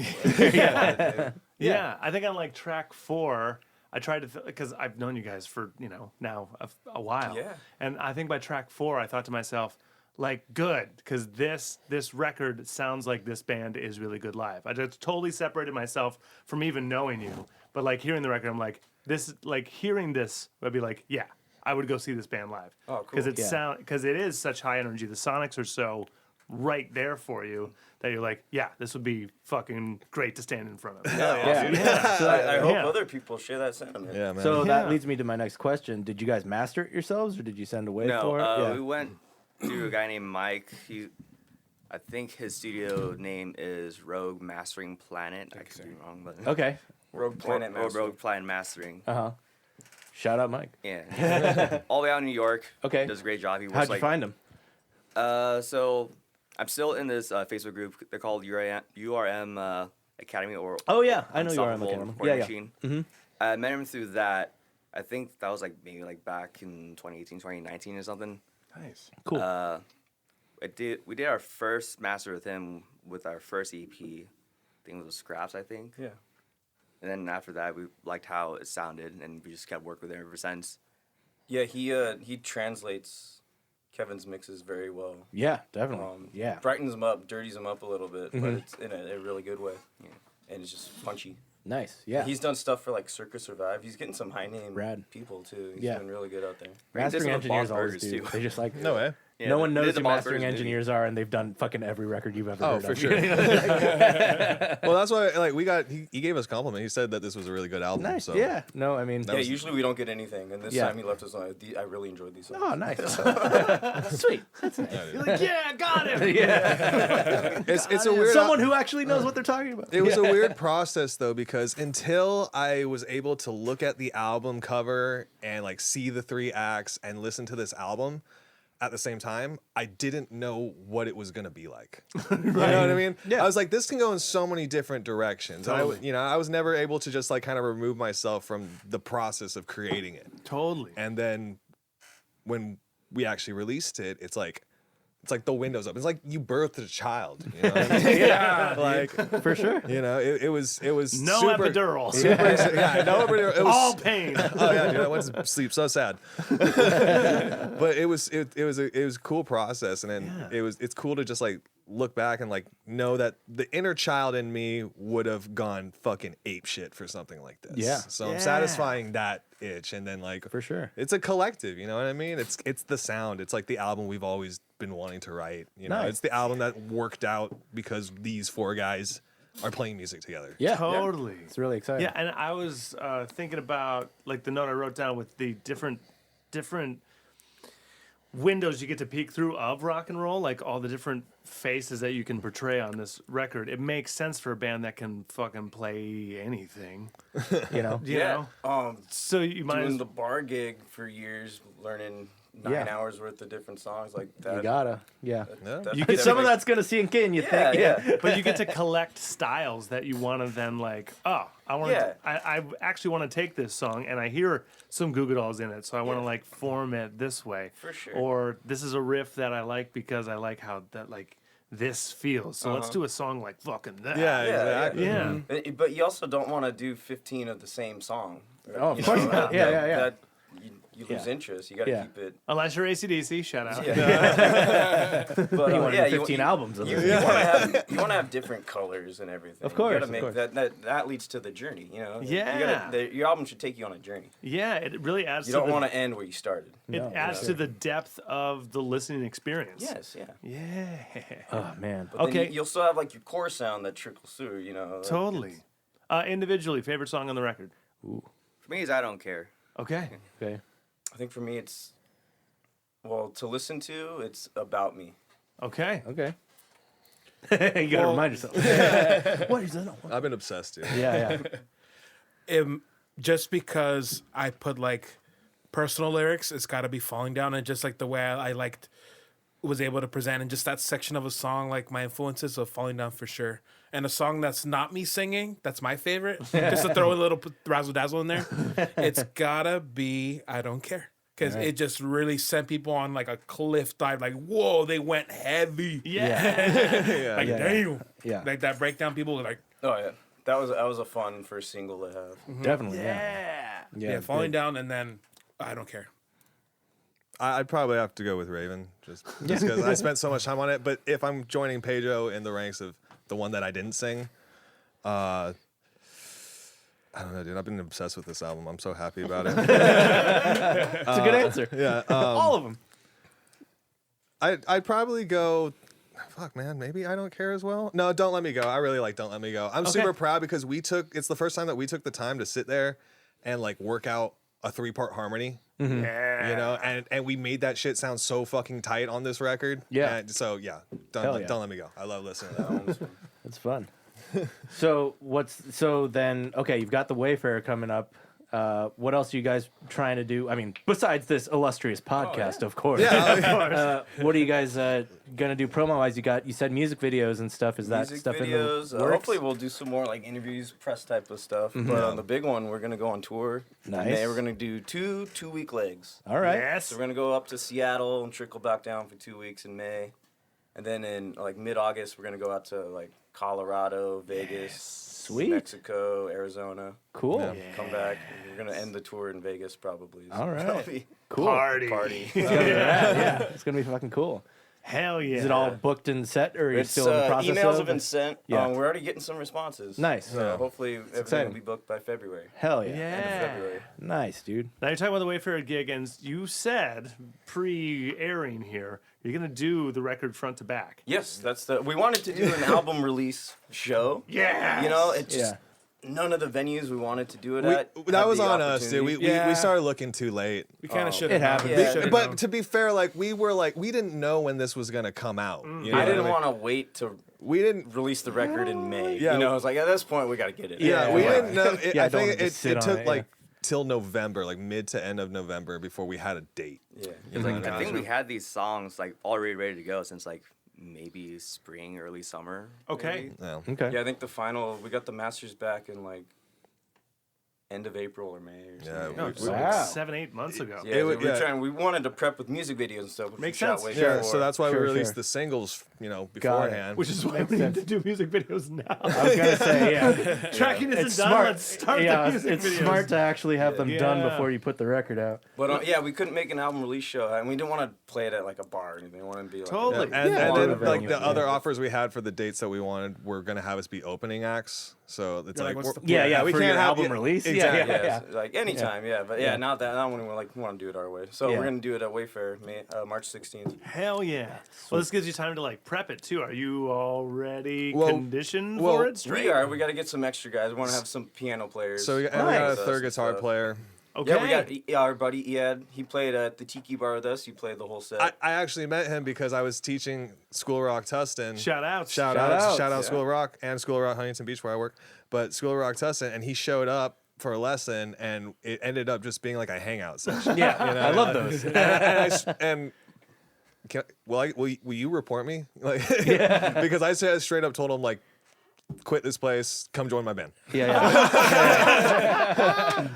Yeah, I think on like track 4, I tried to because I've known you guys for now a while. Yeah. And I think by track 4, I thought to myself, like, good, because this record sounds like this band is really good live. I just totally separated myself from even knowing you, but like hearing the record, I'm like, hearing this, I'd be like, yeah, I would go see this band live. Oh, cool. Because it is such high energy. The sonics are so right there for you that you're like, yeah, this would be fucking great to stand in front of. Yeah. So I hope yeah. other people share that sentiment. Yeah, man. So Yeah. that leads me to my next question. Did you guys master it yourselves, or did you send away for it? No, we went to a guy named Mike. I think his studio name is Rogue Mastering Planet. I could be wrong, but Okay. Rogue Planet or Master. Rogue Planet Mastering. Shout out, Mike. Yeah, all the way out in New York. Okay. Does a great job. He was How'd you like, find him? So I'm still in this Facebook group. They're called URM Academy or Oh yeah, I know you are on the Unstoppable camera. Recording Yeah. Machine. I met him through that. I think that was like maybe like back in 2018, 2019 or something. Nice. Cool. We did our first master with him with our first EP. I think it was Scraps, I think. Yeah. And then after that, we liked how it sounded, and we just kept working with him ever since. Yeah, he translates Kevin's mixes very well. Yeah, definitely. Yeah. Brightens them up, dirties them up a little bit, but it's in a really good way. Yeah. And it's just punchy. Nice. Yeah. He's done stuff for like Circus Survive. He's getting some high name Rad. people too. He's Yeah. doing really good out there. Mastering This is with engineers Boss always Burgers, do. too. They just like No way. Yeah, no one they knows did who the Boss mastering Burgers movie. engineers are, and they've done fucking every record you've ever Oh, heard for of. sure. Well, that's why like we got he gave us a compliment. He said that this was a really good album. Nice. So. Yeah. No, I mean. Yeah, usually we don't get anything, and this Yeah. time he left us on. I really enjoyed these songs. Oh, nice. Sweet. That's nice. You're like, yeah, got it. It's a weird. Someone who actually knows what they're talking about. It was a weird process though because until I was able to look at the album cover and like see the 3 acts and listen to this album at the same time, I didn't know what it was gonna be like. You know what I mean? Yeah. I was like, this can go in so many different directions. Totally. And I was never able to just like kind of remove myself from the process of creating it. Totally. And then when we actually released it, it's like the windows up. It's like you birthed a child. You know? Yeah. Like For sure. it was No super, epidural. yeah, no epidural. It was, All pain. oh yeah, dude, I went to sleep so sad. But it was a cool process, and then it's cool to just like look back and like know that the inner child in me would have gone fucking ape shit for something like this. Yeah. So I'm Yeah. satisfying that itch, and then like For sure. it's a collective. You know what I mean? It's the sound. It's like the album we've always been wanting to write. You know, Nice. it's the album that worked out because these 4 guys are playing music together. Yeah. Totally. It's really exciting. Yeah, and I was thinking about like the note I wrote down with the different windows you get to peek through of rock and roll, like all the different faces that you can portray on this record, it makes sense for a band that can fucking play anything. You know? You know? So you might Doing as the bar gig for years, learning 9 Yeah. hours worth of different songs like that. You gotta, yeah. That- You that get Some of makes- that's gonna sink in. You Yeah, think, yeah. but you get to collect styles that you want to then like, oh, I want to, Yeah. I actually want to take this song and I hear some Goo Goo Dolls in it, so I want to Yeah. like form it this way. For sure. Or this is a riff that I like because I like how that like this feels. So let's do a song like fucking that. Yeah, Yeah, exactly. Yeah. But you also don't want to do 15 of the same song. Oh, of You course know, not. Yeah, yeah, yeah. That, you lose Yeah. interest. You got to Yeah. keep it. Unless you're AC/DC, shout out. But You want to do 15 you, albums of You, this. you want to have different colors and everything. Of course, you gotta of make course. that leads to the journey. You know. Yeah. Your album should take you on a journey. Yeah, it really adds You to don't the, want to end where you started. it No, adds to the depth of the listening experience. Yes. Yeah. Yeah. Oh man. But then Okay. You'll still have like your core sound that trickles through. You know. like, Totally. Individually, favorite song on the record. For me, is I Don't Care. Okay. Okay. I think for me, it's to listen to. It's about me. Okay. Okay. You gotta remind yourself. What is that? I've been obsessed, dude. Yeah, yeah. Just because I put like personal lyrics, it's got to be Falling Down, and just like the way I liked was able to present in just that section of a song, like my influences of Falling Down for sure. And a song that's not me singing, that's my favorite. Just to throw a little razzle dazzle in there, it's gotta be I Don't Care. Because it just really sent people on like a cliff dive, like, whoa, they went heavy. Yeah. Like, Yeah. damn. Yeah. Like that breakdown, people were like, Oh yeah, that was a fun first single to have. Definitely. Yeah. yeah, Falling Down, and then I Don't Care. I'd probably have to go with Raven, just because I spent so much time on it. But if I'm joining Pedro in the ranks of the one that I didn't sing, I don't know, dude. I've been obsessed with this album. I'm so happy about it. It's a good answer. Yeah, All of them. I'd probably go. Fuck, man. Maybe I Don't Care as well. No, Don't Let Me Go. I really like Don't Let Me Go. I'm super proud because it's the first time that we took the time to sit there and like work out a 3-part harmony. Yeah. You know, and we made that shit sound so fucking tight on this record. Yeah. And so yeah, Hell don't yeah. let me go. I love listening to that one. It's fun. So then okay, you've got the Wayfarer coming up. What else are you guys trying to do? I mean, besides this illustrious podcast, of course. What are you guys gonna do promo wise? You said music videos and stuff. Is that Music stuff videos. in the works? Hopefully, we'll do some more like interviews, press type of stuff. But on the big one, we're gonna go on tour. Nice. In May, we're gonna do two-week legs. All right. Yes. So we're gonna go up to Seattle and trickle back down for 2 weeks in May, and then in like mid-August, we're gonna go out to like Colorado, Vegas, Sweet. Mexico, Arizona. Cool. Come back. We're gonna end the tour in Vegas probably. So All right. that'll be Cool. Party. Yeah, it's gonna be fucking cool. Hell yeah. Is it all booked and set, or are you It's still in the process emails of? have been sent. Yeah. We're already getting some responses. Nice. So hopefully everything exciting. will be booked by February. Hell yeah. End of Yeah. February. Nice, dude. Now you're talking about the Wayfarer gig, and you said pre-airing here you're gonna do the record front to back. Yes, we wanted to do an album release show. Yeah. You know, it's just Yeah. none of the venues we wanted to do it at. That had was the on us, dude. We opportunity. started looking too late. We kind of should It have. happens. Yeah. But to be fair, like we didn't know when this was gonna come out. You know I what didn't mean? want to wait to We didn't. release the record in May. Yeah. You know, I was like, at this point, we got to get it. Yeah, we didn't know. Yeah, I don't think just sit it on took it, like till November, like mid to end of November, before we had a date. Yeah. I think we had these songs like already ready to go since like maybe spring, early summer. Okay. maybe. Yeah. Okay. Yeah, I think we got the masters back in like end of April or May or something. Yeah, No, we- it's Wow. like 7-8 months ago. Yeah, It we would- were yeah. trying. We wanted to prep with music videos and stuff. Which Makes we shot sense. way Yeah, before. so that's why Sure, we released sure. the singles, Got it. beforehand. Which is why we need to do music videos now. I was gonna say, yeah. Tracking isn't It's done. smart. Let's start Yeah, the music it's videos. smart to actually have them done Yeah. before you put the record out. But yeah, we couldn't make an album release show, and we didn't want to play it at like a bar or anything. We wanted to be like Totally. And, Yeah. and Longer then like venue, the yeah. other offers we had for the dates that we wanted were gonna have us be opening acts. So it's You're like, like, what's the Yeah, yeah. we for can't your have album release. Exactly. Yeah, yeah. it's like anytime, yeah. But yeah, not that. Not when we want to do it our way. So Yeah. we're gonna do it at Wayfarer, March 16th. Hell yeah. Well, this gives you time to like prep it too. Are you already Well- conditioned well, for it? Straight. We got to get some extra guys. We want to have some piano players. So we got a Nice. third guitar Stuff. player. Okay. Yeah, we got our buddy Iad. He played at the Tiki Bar with us. He played the whole set. I actually met him because I was teaching School of Rock Tustin. Shout out. Shout outs. out School of Rock and School of Rock Huntington Beach where I work. But School of Rock Tustin, and he showed up for a lesson, and it ended up just being like a hangout session. Yeah, I love those. Will you report me? Like, because I straight up told him like, quit this place, come join my band. Yeah.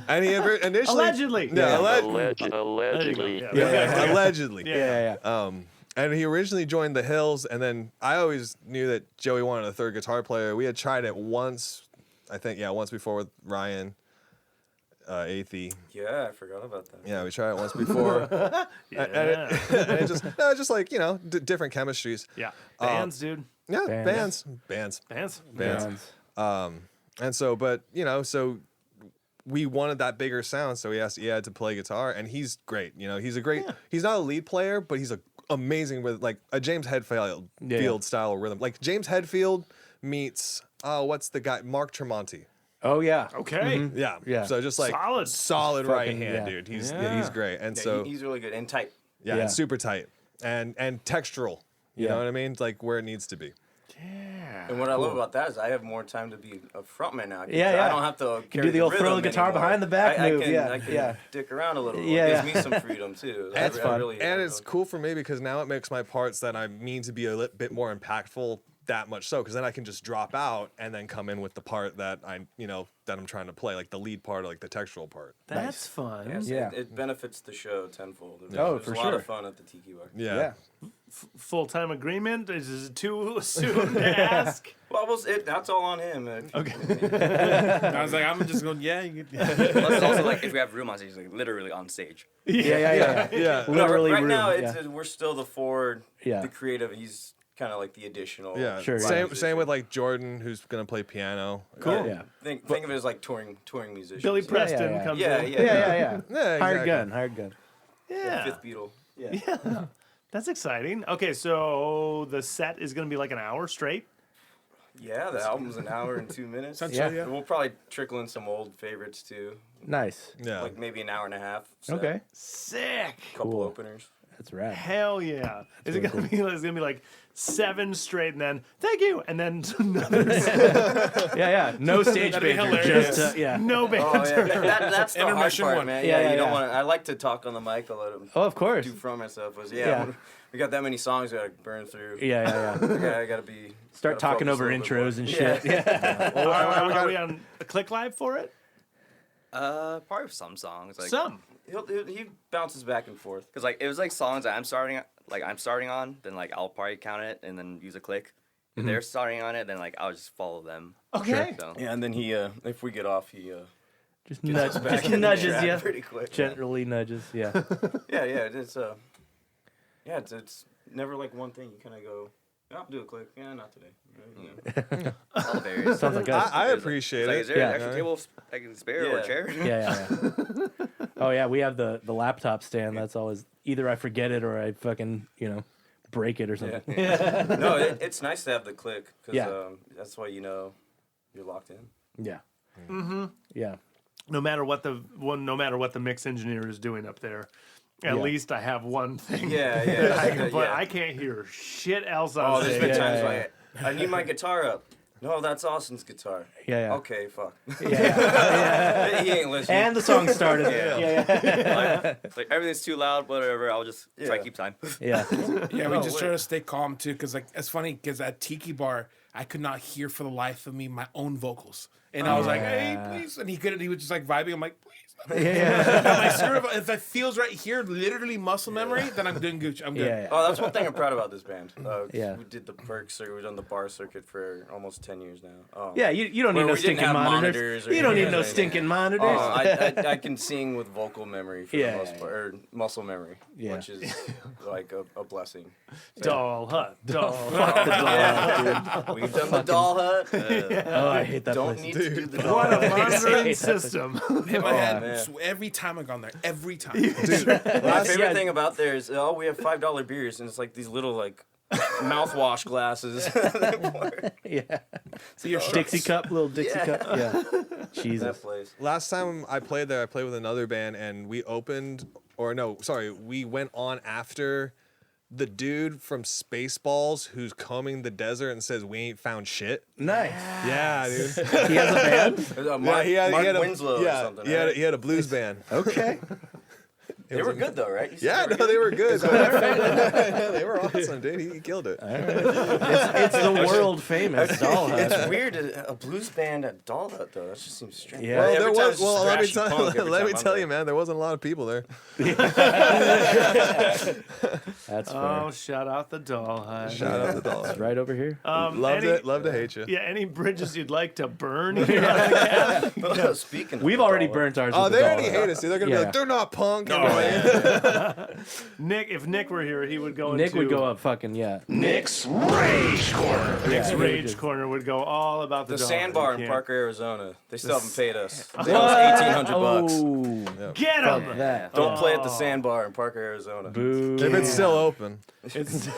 And he initially Allegedly. Allegedly. allegedly. Yeah. And he originally joined the Hills, and then I always knew that Joey wanted a third guitar player. We had tried it once, I think, once before with Ryan Athey. Yeah, I forgot about that. Yeah, we tried it once before. and it just like, different chemistries. Yeah. Bands, dude. Yeah, Bands. bands. And so, but, so we wanted that bigger sound, so we asked Iad to play guitar, and he's great. He's not a lead player, but he's amazing with like a James Hetfield style rhythm. Like James Hetfield meets what's the guy, Mark Tremonti. Oh yeah. Okay. Yeah. So just like solid right Fucking, hand, dude. He's great. And so he's really good and tight. yeah, and super tight and textural. You know what I mean? It's like where it needs to be. Yeah. And what I love about that is I have more time to be a frontman now. Yeah. I don't have to do the old throw the guitar behind the back move. I can dick around a little. Yeah, It gives me some freedom too. That's fun. And it's cool for me because now it makes my parts that I mean to be a bit more impactful that much so, because then I can just drop out and then come in with the part that that I'm trying to play, like the lead part or like the textural part. That's fun. Yes, Yeah. it benefits the show tenfold. Oh, There's for a lot sure. of fun at the Tiki Bar. Yeah. Full-time agreement? Is it too soon to ask? Well, that's all on him. Okay. I was like, I'm just going, Plus, also like if we have room on stage, like literally on stage. Yeah. Literally right room. now, yeah. we're still the forward, Yeah. the creative. He's kind of like the additional. Yeah. Sure, Same with like Jordan, who's gonna play piano. Cool. Yeah. Think of it as like touring musicians. Billy Preston yeah. comes Yeah, in. yeah. Yeah. Yeah, Hired exactly. gun. Yeah. Fifth Beatle. Yeah. That's exciting. Okay, so the set is going to be like an hour straight? Yeah, the album's an hour and 2 minutes. Essentially, And we'll probably trickle in some old favorites too. Nice. Yeah. Like maybe an hour and a half. set. Okay. Sick. Couple Cool. openers. That's rad. Hell yeah. Is it really going to be it's going to be like 7 straight and then thank you and then Yeah. No stage That'd be banter. hilarious. Just no banter. Oh yeah, that's the hard Intermission part, one. man. Yeah, Yeah, you don't yeah. want to. I like to talk on the mic. I let him Oh, of course. do from myself. Was Yeah. we got that many songs we gotta burn through. Yeah. I gotta be. Start gotta talking focus over a little bit more. intros and shit. Yeah. Are we on a click live for it? Probably some songs. Like, Some. He bounces back and forth. Cause like it was like songs that I'm starting on, then like I'll probably count it and then use a click. If they're starting on it, then like I'll just follow them. Okay. So Yeah, and then he, if we get off, he Just gets us back just in the nudges track you. pretty quick. Gently nudges. Yeah. It's never like one thing. You kind of go, I'll do a click. Yeah, not today. all the various. Sounds like us. I appreciate Like, it. is there Yeah. an extra table I can spare or a Yeah. chair? Yeah. Oh yeah, we have the laptop stand. That's always either I forget it or I fucking break it or something. No, it's nice to have the click because Yeah. that's why you're locked in. Yeah. Mm-hmm. Yeah. No matter what the mix engineer is doing up there, at Yeah. least I have one thing. Yeah, that I can yeah. play. I can't hear shit else Oh, on there's stage. been Yeah, times yeah, like I need my guitar up. No, that's Austin's guitar. Yeah. Okay, fuck. Yeah. He ain't listening. And the song started. Yeah. Yeah. Like everything's too loud, whatever. I'll just try Yeah. to keep time. Yeah. Yeah, we Oh, just wait. try to stay calm too, because like it's funny because at Tiki Bar I could not hear for the life of me my own vocals, and I was like, "Hey, please," and he couldn't. He was just like vibing. I'm like, "Please." Yeah. I'm like, "Sir, if it feels right here, literally muscle memory, then I'm doing Gucci. I'm good." Yeah. Oh, that's one thing I'm proud about this band. Yeah. We did the perk circuit. We've done the bar circuit for almost 10 years now. Yeah, you don't need Where no we didn't stinking have monitors. monitors or You don't need anything. no stinking monitors. Oh, I can sing with vocal memory for Yeah, the most yeah, part, or muscle memory, Yeah. which is like a blessing. Doll hut. Doll Fuck the doll, dude. We've done the doll hut. Oh, I hate that Don't place. need to do the doll What a hut. monitoring system. Hit my head man. every time I've gone there. Every time. My favorite Yeah. thing about there is we have $5 beers and it's like these little like mouthwash glasses. Yeah. So you're Dixie cup, little Dixie Yeah. cup. Yeah. that Jesus. place. Last time I played there, I played with another band, and we we went on after the dude from Spaceballs who's combing the desert and says we ain't found shit. Nice. Yeah, dude. He has a band? It was, Mark Winslow or something. Right? He had a blues band. Okay. They were good though, right? You said Yeah, they no, were they were good. They were awesome, dude. He killed it. It's the world famous doll hut. It's weird, a blues band at Doll Hut though. That just seems strange. Yeah. Well, Every there time was. it's just Well, let me thrashy tell punk every let me time I'm tell there. you, man. There wasn't a lot of people there. That's fair. Oh, shout out the doll hut. Shout out to Doll. It's right over here. Loved any- it. Love to hate you. Yeah, any bridges you'd like to burn? Here on the cast? Speaking of We've the already Doll Hut, burnt ours. Oh, with the they doll already hut. hate us. Dude. They're gonna be Yeah. like, they're not punk. Nick, if Nick were here, he would go Nick into would go up fucking, yeah. Nick's Rage Corner. Nick's Yeah. Rage Corner would go all about the the doll Sandbar hut. in You Parker, Arizona. They still haven't paid us. They What? owe us $1,800. Oh, can't- Get fuck him! that. Don't play at the Sandbar in Parker, Arizona. Boo. If it's still open. It's,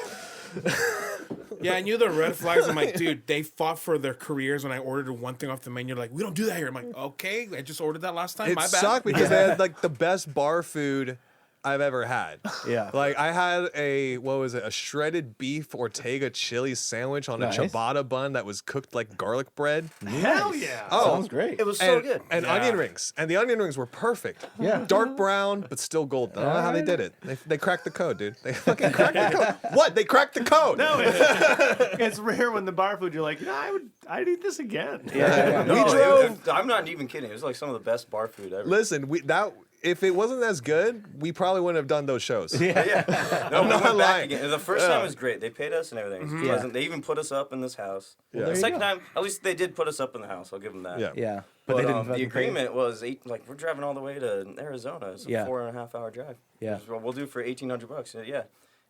Yeah, I knew the red flags. I'm like, dude, they fought for their careers when I ordered one thing off the menu. Like, we don't do that here. I'm like, okay, I just ordered that last time. It My bad. sucked because they had like the best bar food I've ever had. Yeah. Like I had a shredded beef Ortega chili sandwich on Nice. a ciabatta bun that was cooked like garlic bread. hell yeah. Oh, Sounds great. It was so good. And onion rings. And the onion rings were perfect. Yeah. Dark brown, but still golden. I don't know how they did it. They cracked the code, dude. They fucking cracked the code. What? They cracked the code. No, it's rare when the bar food you're like, I'd eat this again. Yeah. No, We drove- I'm not even kidding. It was like some of the best bar food ever. Listen, if it wasn't as good, we probably wouldn't have done those shows. Yeah. No, we not went back lying. again. The first time was great. They paid us and everything. It was Yeah. pleasant. They even put us up in this house. Yeah. The There you second time, at least they did put us up in the house. I'll give them that. Yeah. Yeah. But they didn't the fucking pay. agreement was we're driving all the way to Arizona. It's a Yeah. 4.5 hour drive. Yeah. Well, we'll do it for $1,800. Yeah.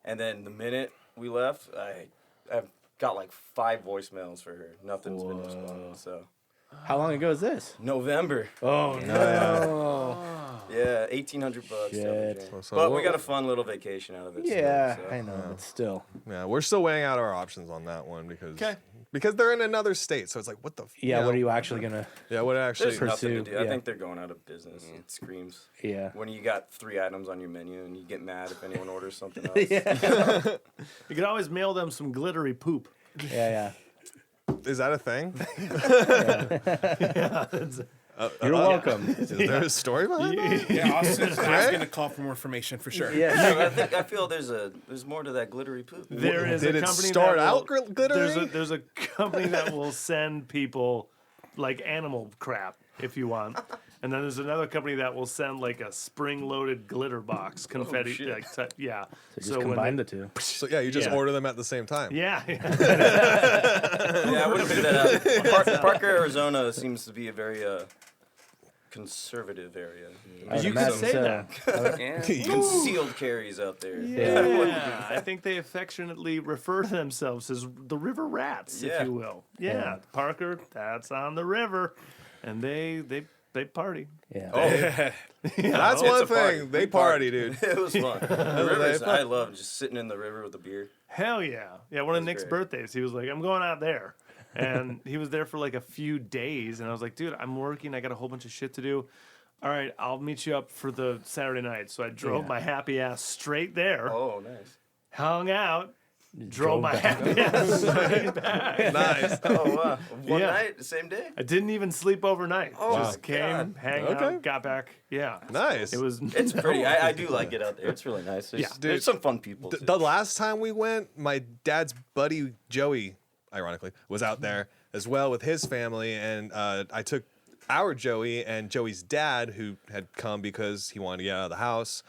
And then the minute we left, I got like 5 voicemails for her. Nothing's been responding. So How long ago is this? November. Oh, no. Yeah, $1,800. Shit. So But we we'll- got a fun little vacation out of it. Yeah, still, so. I know, but still. Yeah, we're still weighing out our options on that one because 'Kay. because they're in another state. So it's like, what the? Yeah, you what know? are you actually going to... Yeah, what actually? There's nothing to pursue, do. I yeah. think they're going out of business. It screams. Yeah. When you got 3 items on your menu and you get mad if anyone orders something else. You could always mail them some glittery poop. Yeah, Is that a thing? You're welcome. Is there a story behind that? Yeah, Austin's asking to call for more information for sure. Yeah. I feel there's more to that glittery poop. There is Did a it company start that out will, glittery? There's a company that will send people like animal crap if you want. And then there's another company that will send like a spring-loaded glitter box, confetti. shit. Like, yeah. So just combine the two. So yeah, you just Yeah. order them at the same time. Yeah. Yeah, I wouldn't do that. Parker, Arizona seems to be a very conservative area. I would You can imagine say so. that. Yeah. Concealed carries out there. Yeah. I think they affectionately refer to themselves as the river rats, Yeah. if you will. Yeah. Parker, that's on the river. And they party. Yeah. Oh, That's it's one a party. thing. They We party, dude. it was fun. The rivers, I love just sitting in the river with a beer. Hell yeah. Yeah, one of Nick's great. birthdays, he was like, I'm going out there. And he was there for like a few days. And I was like, dude, I'm working. I got a whole bunch of shit to do. All right, I'll meet you up for the Saturday night. So I drove my happy ass straight there, Oh, nice. hung out, drove my happy ass straight back. Nice. Oh, wow. One Yeah. night, the same day? I didn't even sleep overnight. Oh, Just came, God. hang Okay. out, got back. Yeah. Nice. It was It's pretty. I do like it out there. It's really nice. There's, Yeah. there's some fun people. Too. The last time we went, my dad's buddy Joey, ironically, was out there as well with his family, and I took our Joey and Joey's dad, who had come because he wanted to get out of the house,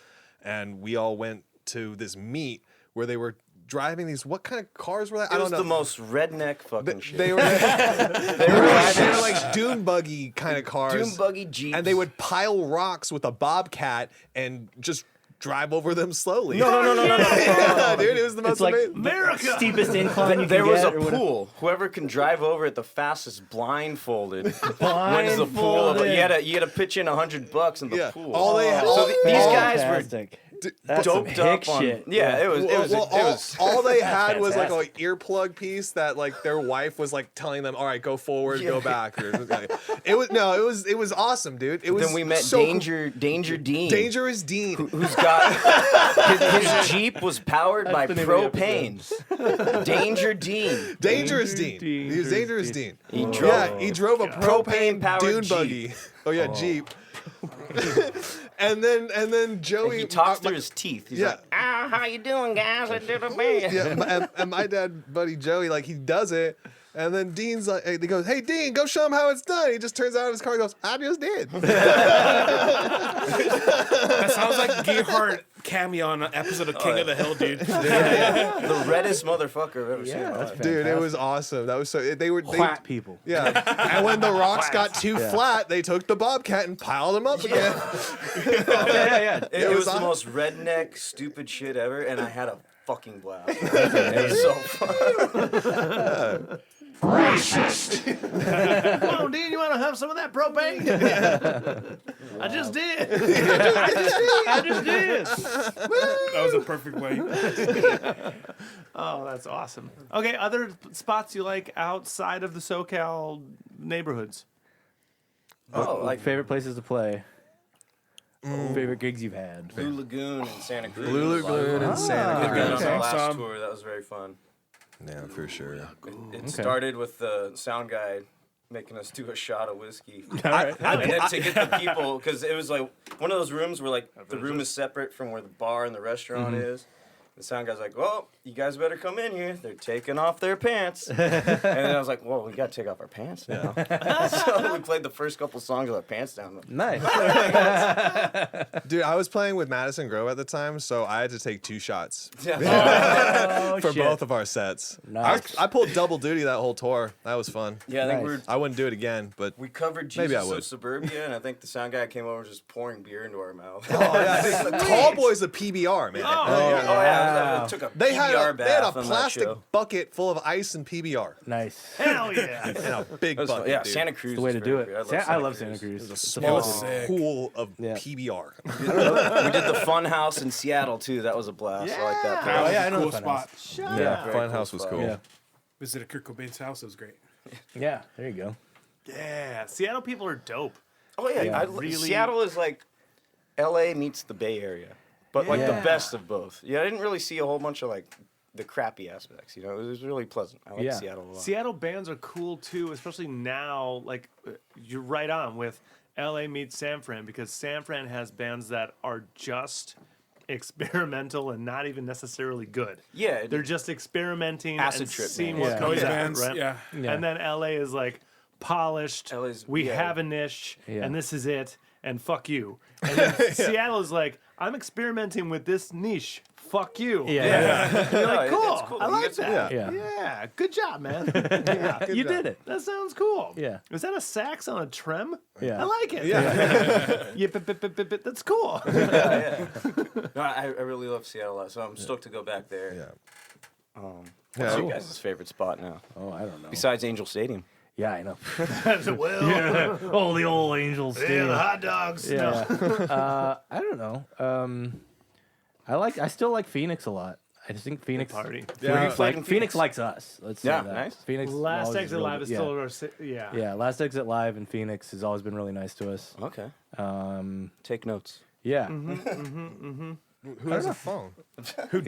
and we all went to this meet where they were driving these. What kind of cars were that? It I don't was know. the most redneck fucking shit. They were they were like dune buggy kind of cars. Dune buggy Jeeps. And they would pile rocks with a bobcat and just drive over them slowly. No. Yeah, dude, it was the most It's like amazing. America. steepest incline you There can was get. a or whatever. pool. Whoever can drive over it the fastest, blindfolded, wins the pool. Blindfolded. You had to pitch in $100 in the Yeah. pool. All they So these guys were Fantastic. That's some doped hick up on. shit. Yeah, it was. All they had was like fantastic. an earplug piece that like their wife was like telling them, all right, go forward, go back. It was awesome, dude. It was. Then we met so Danger Dean. Dangerous Dean. Who's got his Jeep was powered by the name of the propane. Danger Dean. Dangerous Dean. He was Dangerous Dean. He drove. He drove a propane Propane-powered dune Jeep. buggy. Oh yeah, Jeep. and then Joey He talks through his teeth. He's like, how you doing, guys? I did a band. yeah, and my dad, buddy Joey, like he does it, and then Dean's like, he goes, "Hey Dean, go show him how it's done." He just turns out of his car and goes, "I just did." That sounds like Gearheart cameo on an episode of King of the Hill, dude. The reddest motherfucker I've ever seen. in my that's life. Dude, it was awesome. That was so. They Quack people. Yeah, and when the rocks got too flat, they took the Bobcat and piled them up again. Yeah. It was the awesome. most redneck, stupid shit ever, and I had a fucking blast. It was so fun. Come on, Dean, you want to have some of that propane? I just did. I just did. That was a perfect way. Oh, that's awesome. Okay, other spots you like outside of the SoCal neighborhoods? Oh, like Favorite places to play. Favorite gigs you've had. Blue Lagoon and Santa Cruz. Blue Lagoon and Santa Did that Cruz. on the last Awesome. tour. That was very fun. Yeah, for sure. It started with the sound guy making us do a shot of whiskey. All right. And then to get the people, because it was like one of those rooms where like the room is separate from where the bar and the restaurant is. The sound guy's like, "Well, you guys better come in here. They're taking off their pants." And then I was like, "Well, we gotta take off our pants now." So we played the first couple songs with our pants down. Nice. Dude, I was playing with Madison Grove at the time, so I had to take 2 shots Oh, for shit. both of our sets. Nice. I pulled double duty that whole tour. That was fun. Yeah, I think Nice. I wouldn't do it again, but we covered Maybe I Jesus would. of Suburbia, and I think the sound guy came over just pouring beer into our mouth. Tall Boy's a PBR, man. I took a They PBR had a bath on that plastic show. bucket full of ice and PBR. Nice. Hell yeah. And a big That was fun. bucket, Yeah, dude. Santa Cruz. The way is to do very it. good. I love Santa Cruz. It was a It's small sick. pool of Yeah. PBR. We did the Fun House in Seattle too. That was a blast. I like that. That place. was yeah, I a know cool the Fun spot. Shut Yeah. up. Very Funhouse was spot. cool. Yeah. Visited Kurt Cobain's house. It was great. Yeah, there you go. Yeah. Seattle people are dope. Oh yeah, Yeah. Really- Seattle is like L.A. meets the Bay Area, but like the Yeah. best of both. Yeah, I didn't really see a whole bunch of like the crappy aspects. You know, it was really pleasant. I like Yeah. Seattle a lot. Seattle bands are cool too, especially now. Like, you're right on with LA meets San Fran, because San Fran has bands that are just experimental and not even necessarily good. Yeah, They're just experimenting Acid and trip seeing bands. what Yeah. comes Noise out, bands. right? Yeah. Yeah. And then LA is like polished. LA's we yeah. have a niche, Yeah. and this is it, and fuck you. And then Seattle is like, I'm experimenting with this niche. Fuck you. Yeah. You're like, No, cool. it's cool. I You like get to- that. Yeah. Yeah. Good job, man. Yeah. You did it. That sounds cool. Yeah. Is that a sax on a trem? Yeah. I like it. Yeah. That's cool. No, I really love Seattle a lot, so I'm stoked to go back there. Yeah. What's your guys' favorite spot now, Oh, I don't know. besides Angel Stadium? Yeah, I know. Well, Oh, the old Angels. yeah, the hot dogs. Yeah. I don't know. I still like Phoenix a lot. I just think Phoenix Party. Yeah. Where you played in Phoenix Phoenix? likes us. Let's say Yeah, that. nice. Phoenix. Last always Exit really Live is good. still our yeah. Yeah, Last Exit Live in Phoenix has always been really nice to us. Okay, Take notes. Yeah. Who has a phone? Oh, Red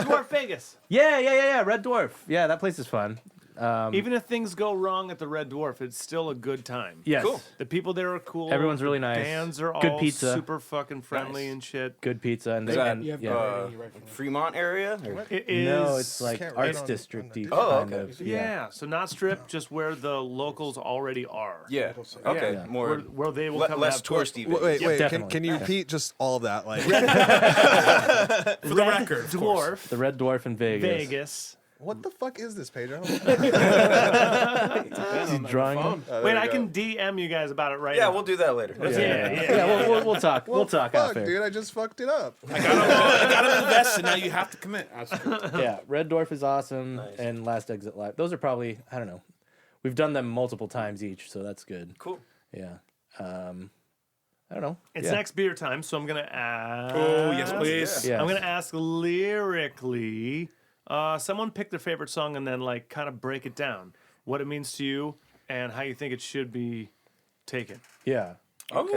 Dwarf Vegas. Yeah. Red Dwarf. Yeah, that place is fun. Even if things go wrong at the Red Dwarf, it's still a good time. Yes. Cool. The people there are cool. Everyone's really nice. Bands are Good all pizza. super fucking friendly Nice. and shit. Good pizza and Is they that- and, You have yeah. Fremont area? Or? It is. No, it's like Can't write Arts on- District kind Oh, okay. of. Yeah, so not strip, just where the locals already are. Yeah. Okay. Yeah. More Where they will come less have touristy. Wait, Yeah, can definitely. you repeat just all of that? Like, For the record, of course. Dwarf, The Red Dwarf in Vegas. Vegas. What the fuck is this, Pedro? Is he drawing? Wait, I can DM you guys about it right Yeah, now. we'll do that later. Yeah, we'll talk. We'll talk Fuck, after. dude, I just fucked it up. I got him invested. Now you have to commit. Yeah, Red Dwarf is awesome, Nice. and Last Exit Live. Those are probably, I don't know. We've done them multiple times each, so that's good. Cool. Yeah. I don't know. It's yeah. next beer time, so I'm gonna ask. Oh, yes, please. Yes. I'm gonna ask lyrically. Someone pick their favorite song and then like kind of break it down, what it means to you, and how you think it should be taken. Yeah. Okay.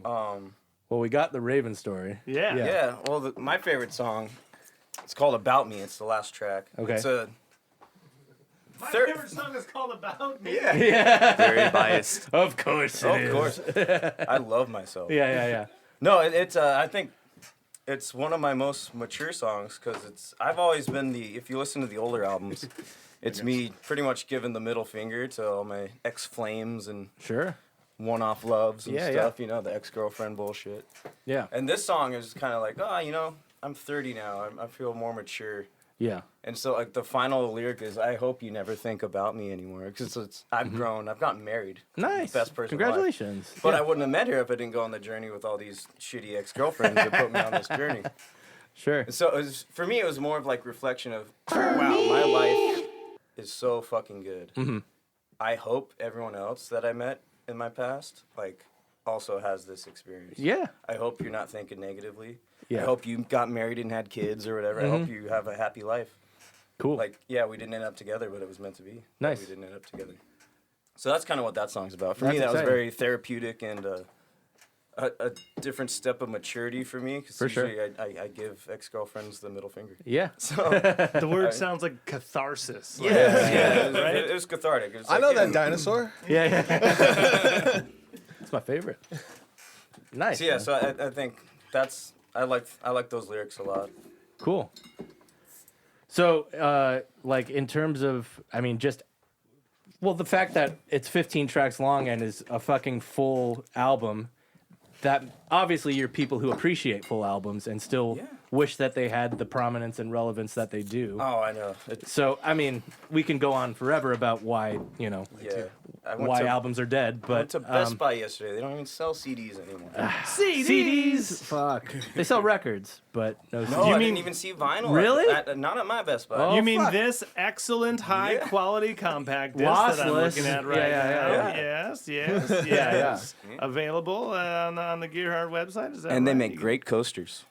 Well, we got the Raven story. Yeah. Yeah. Yeah. Well, my favorite song, it's called "About Me." It's the last track. Okay. It's a My Third- favorite song is called "About Me." Very biased. Of course it is. of course. I love myself. Yeah. No, it's I think it's one of my most mature songs because I've always been if you listen to the older albums, it's me pretty much giving the middle finger to all my ex-flames and Sure. one-off loves and Yeah, stuff, the ex-girlfriend bullshit. Yeah. And this song is kind of like, I'm 30 now. I feel more mature. Yeah. And so, like, the final lyric is, I hope you never think about me anymore. Because I've grown. I've gotten married. Nice. Best person alive. Congratulations. But Yeah. I wouldn't have met her if I didn't go on the journey with all these shitty ex-girlfriends that put me on this journey. Sure. And so, for me, it was more of, like, reflection of, wow, my life is so fucking good. Mm-hmm. I hope everyone else that I met in my past, like, also has this experience. Yeah. I hope you're not thinking negatively. Yeah. I hope you got married and had kids or whatever. I hope you have a happy life. Cool. Like, yeah, we didn't end up together, but it was meant to be. Nice. We didn't end up together. So that's kind of what that song's about. For That's me, that was exciting. very therapeutic and a different step of maturity for me. Because For sure. usually I give ex-girlfriends the middle finger. Yeah. So, The word sounds like catharsis. Like, yeah, it was cathartic. It was I like, know yeah. that dinosaur. Yeah. It's my favorite. Nice. So yeah, man. so I think I like those lyrics a lot. Cool. So, like, in terms of, I mean, the fact that it's 15 tracks long and is a fucking full album, that obviously you're people who appreciate full albums and still Yeah. wish that they had the prominence and relevance that they do. Oh, I know. So, I mean, we can go on forever about why, Yeah. I went why to, albums are dead, I went but to Best Buy yesterday. They don't even sell CDs anymore. CDs, fuck. They sell records, but no CDs. No, You I mean- didn't even see vinyl. Really? Not at my Best Buy. Oh, You mean fuck. this excellent high quality compact disc that I'm Lossless. looking at right Yeah, now? yeah. Yes. Available on the Gearheart website. Is that And they right? make great coasters.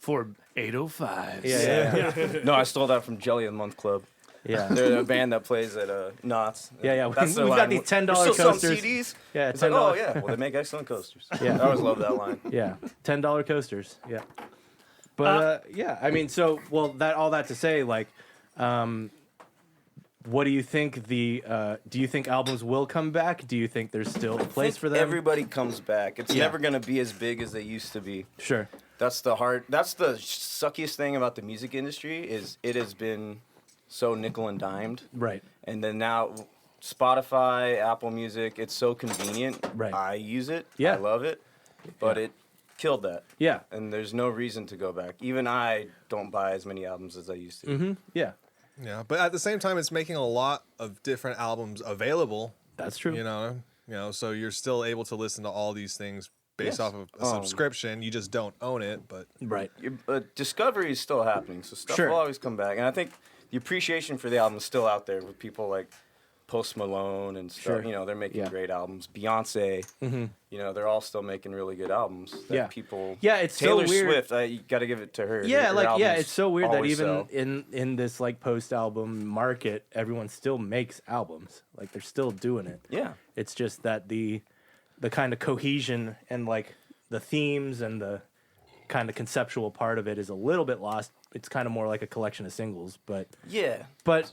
for 805. Yeah. No, I stole that from Jelly of the Month Club. Yeah. They're a band that plays at Knott's. Yeah. That's their We've got line. these $10 We're still selling coasters. CDs. Yeah, It's like, $10. oh yeah, well they make excellent coasters. Yeah. I always love that line. Yeah, $10 coasters. Yeah, but yeah, I mean, so all that to say, like, what do you think? Do you think albums will come back? Do you think there's still a place for them? Everybody comes back. It's Yeah. never gonna be as big as they used to be. Sure. That's the suckiest thing about the music industry is it has been so nickel and dimed. Right. And then now Spotify, Apple Music, it's so convenient. Right. I use it. Yeah. I love it. But it killed that. Yeah. And there's no reason to go back. Even I don't buy as many albums as I used to. Mm-hmm. Yeah. Yeah, but at the same time, it's making a lot of different albums available. That's true. You know, so you're still able to listen to all these things based Yes. off of a subscription. You just don't own it, but Right. Discovery is still happening, so stuff Sure. will always come back. And I think the appreciation for the album is still out there with people like Post Malone and stuff. Sure. You know, they're making Yeah. great albums. Beyonce, you know, they're all still making really good albums. That Yeah. people. Yeah, it's so Taylor weird. Swift, you got to give it to her. Yeah, Her like albums it's so weird that always even sell. in this like post album market, everyone still makes albums. Like they're still doing it. Yeah. It's just that the kind of cohesion and like the themes and the kind of conceptual part of it is a little bit lost. It's kind of more like a collection of singles, but Yeah.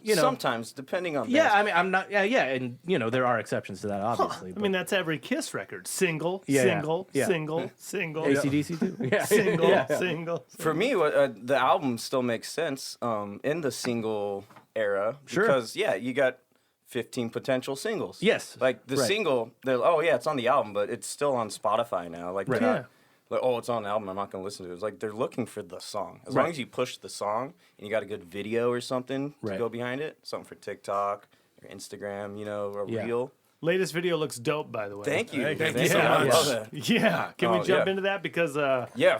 you know, Sometimes, depending on. yeah, bands. I mean, I'm not, yeah, and you know, there are exceptions to that, obviously. I mean, that's every Kiss record. Single, Yeah, single, yeah. single, single, AC/DC too. Yeah, single, yeah. single. For me, the album still makes sense in the single era. Sure. Because, you got 15 potential singles. Yes, Like, the right. single, it's on the album, but it's still on Spotify now. Like, Right. they're Yeah. not, like, oh, it's on an album, I'm not gonna listen to it. It's like they're looking for the song. As long as you push the song and you got a good video or something to go behind it, something for TikTok or Instagram, or reel. Latest video looks dope, by the way. Thank you. Thank Thank you you. so I much. love that. Yeah. Can we jump into that? Because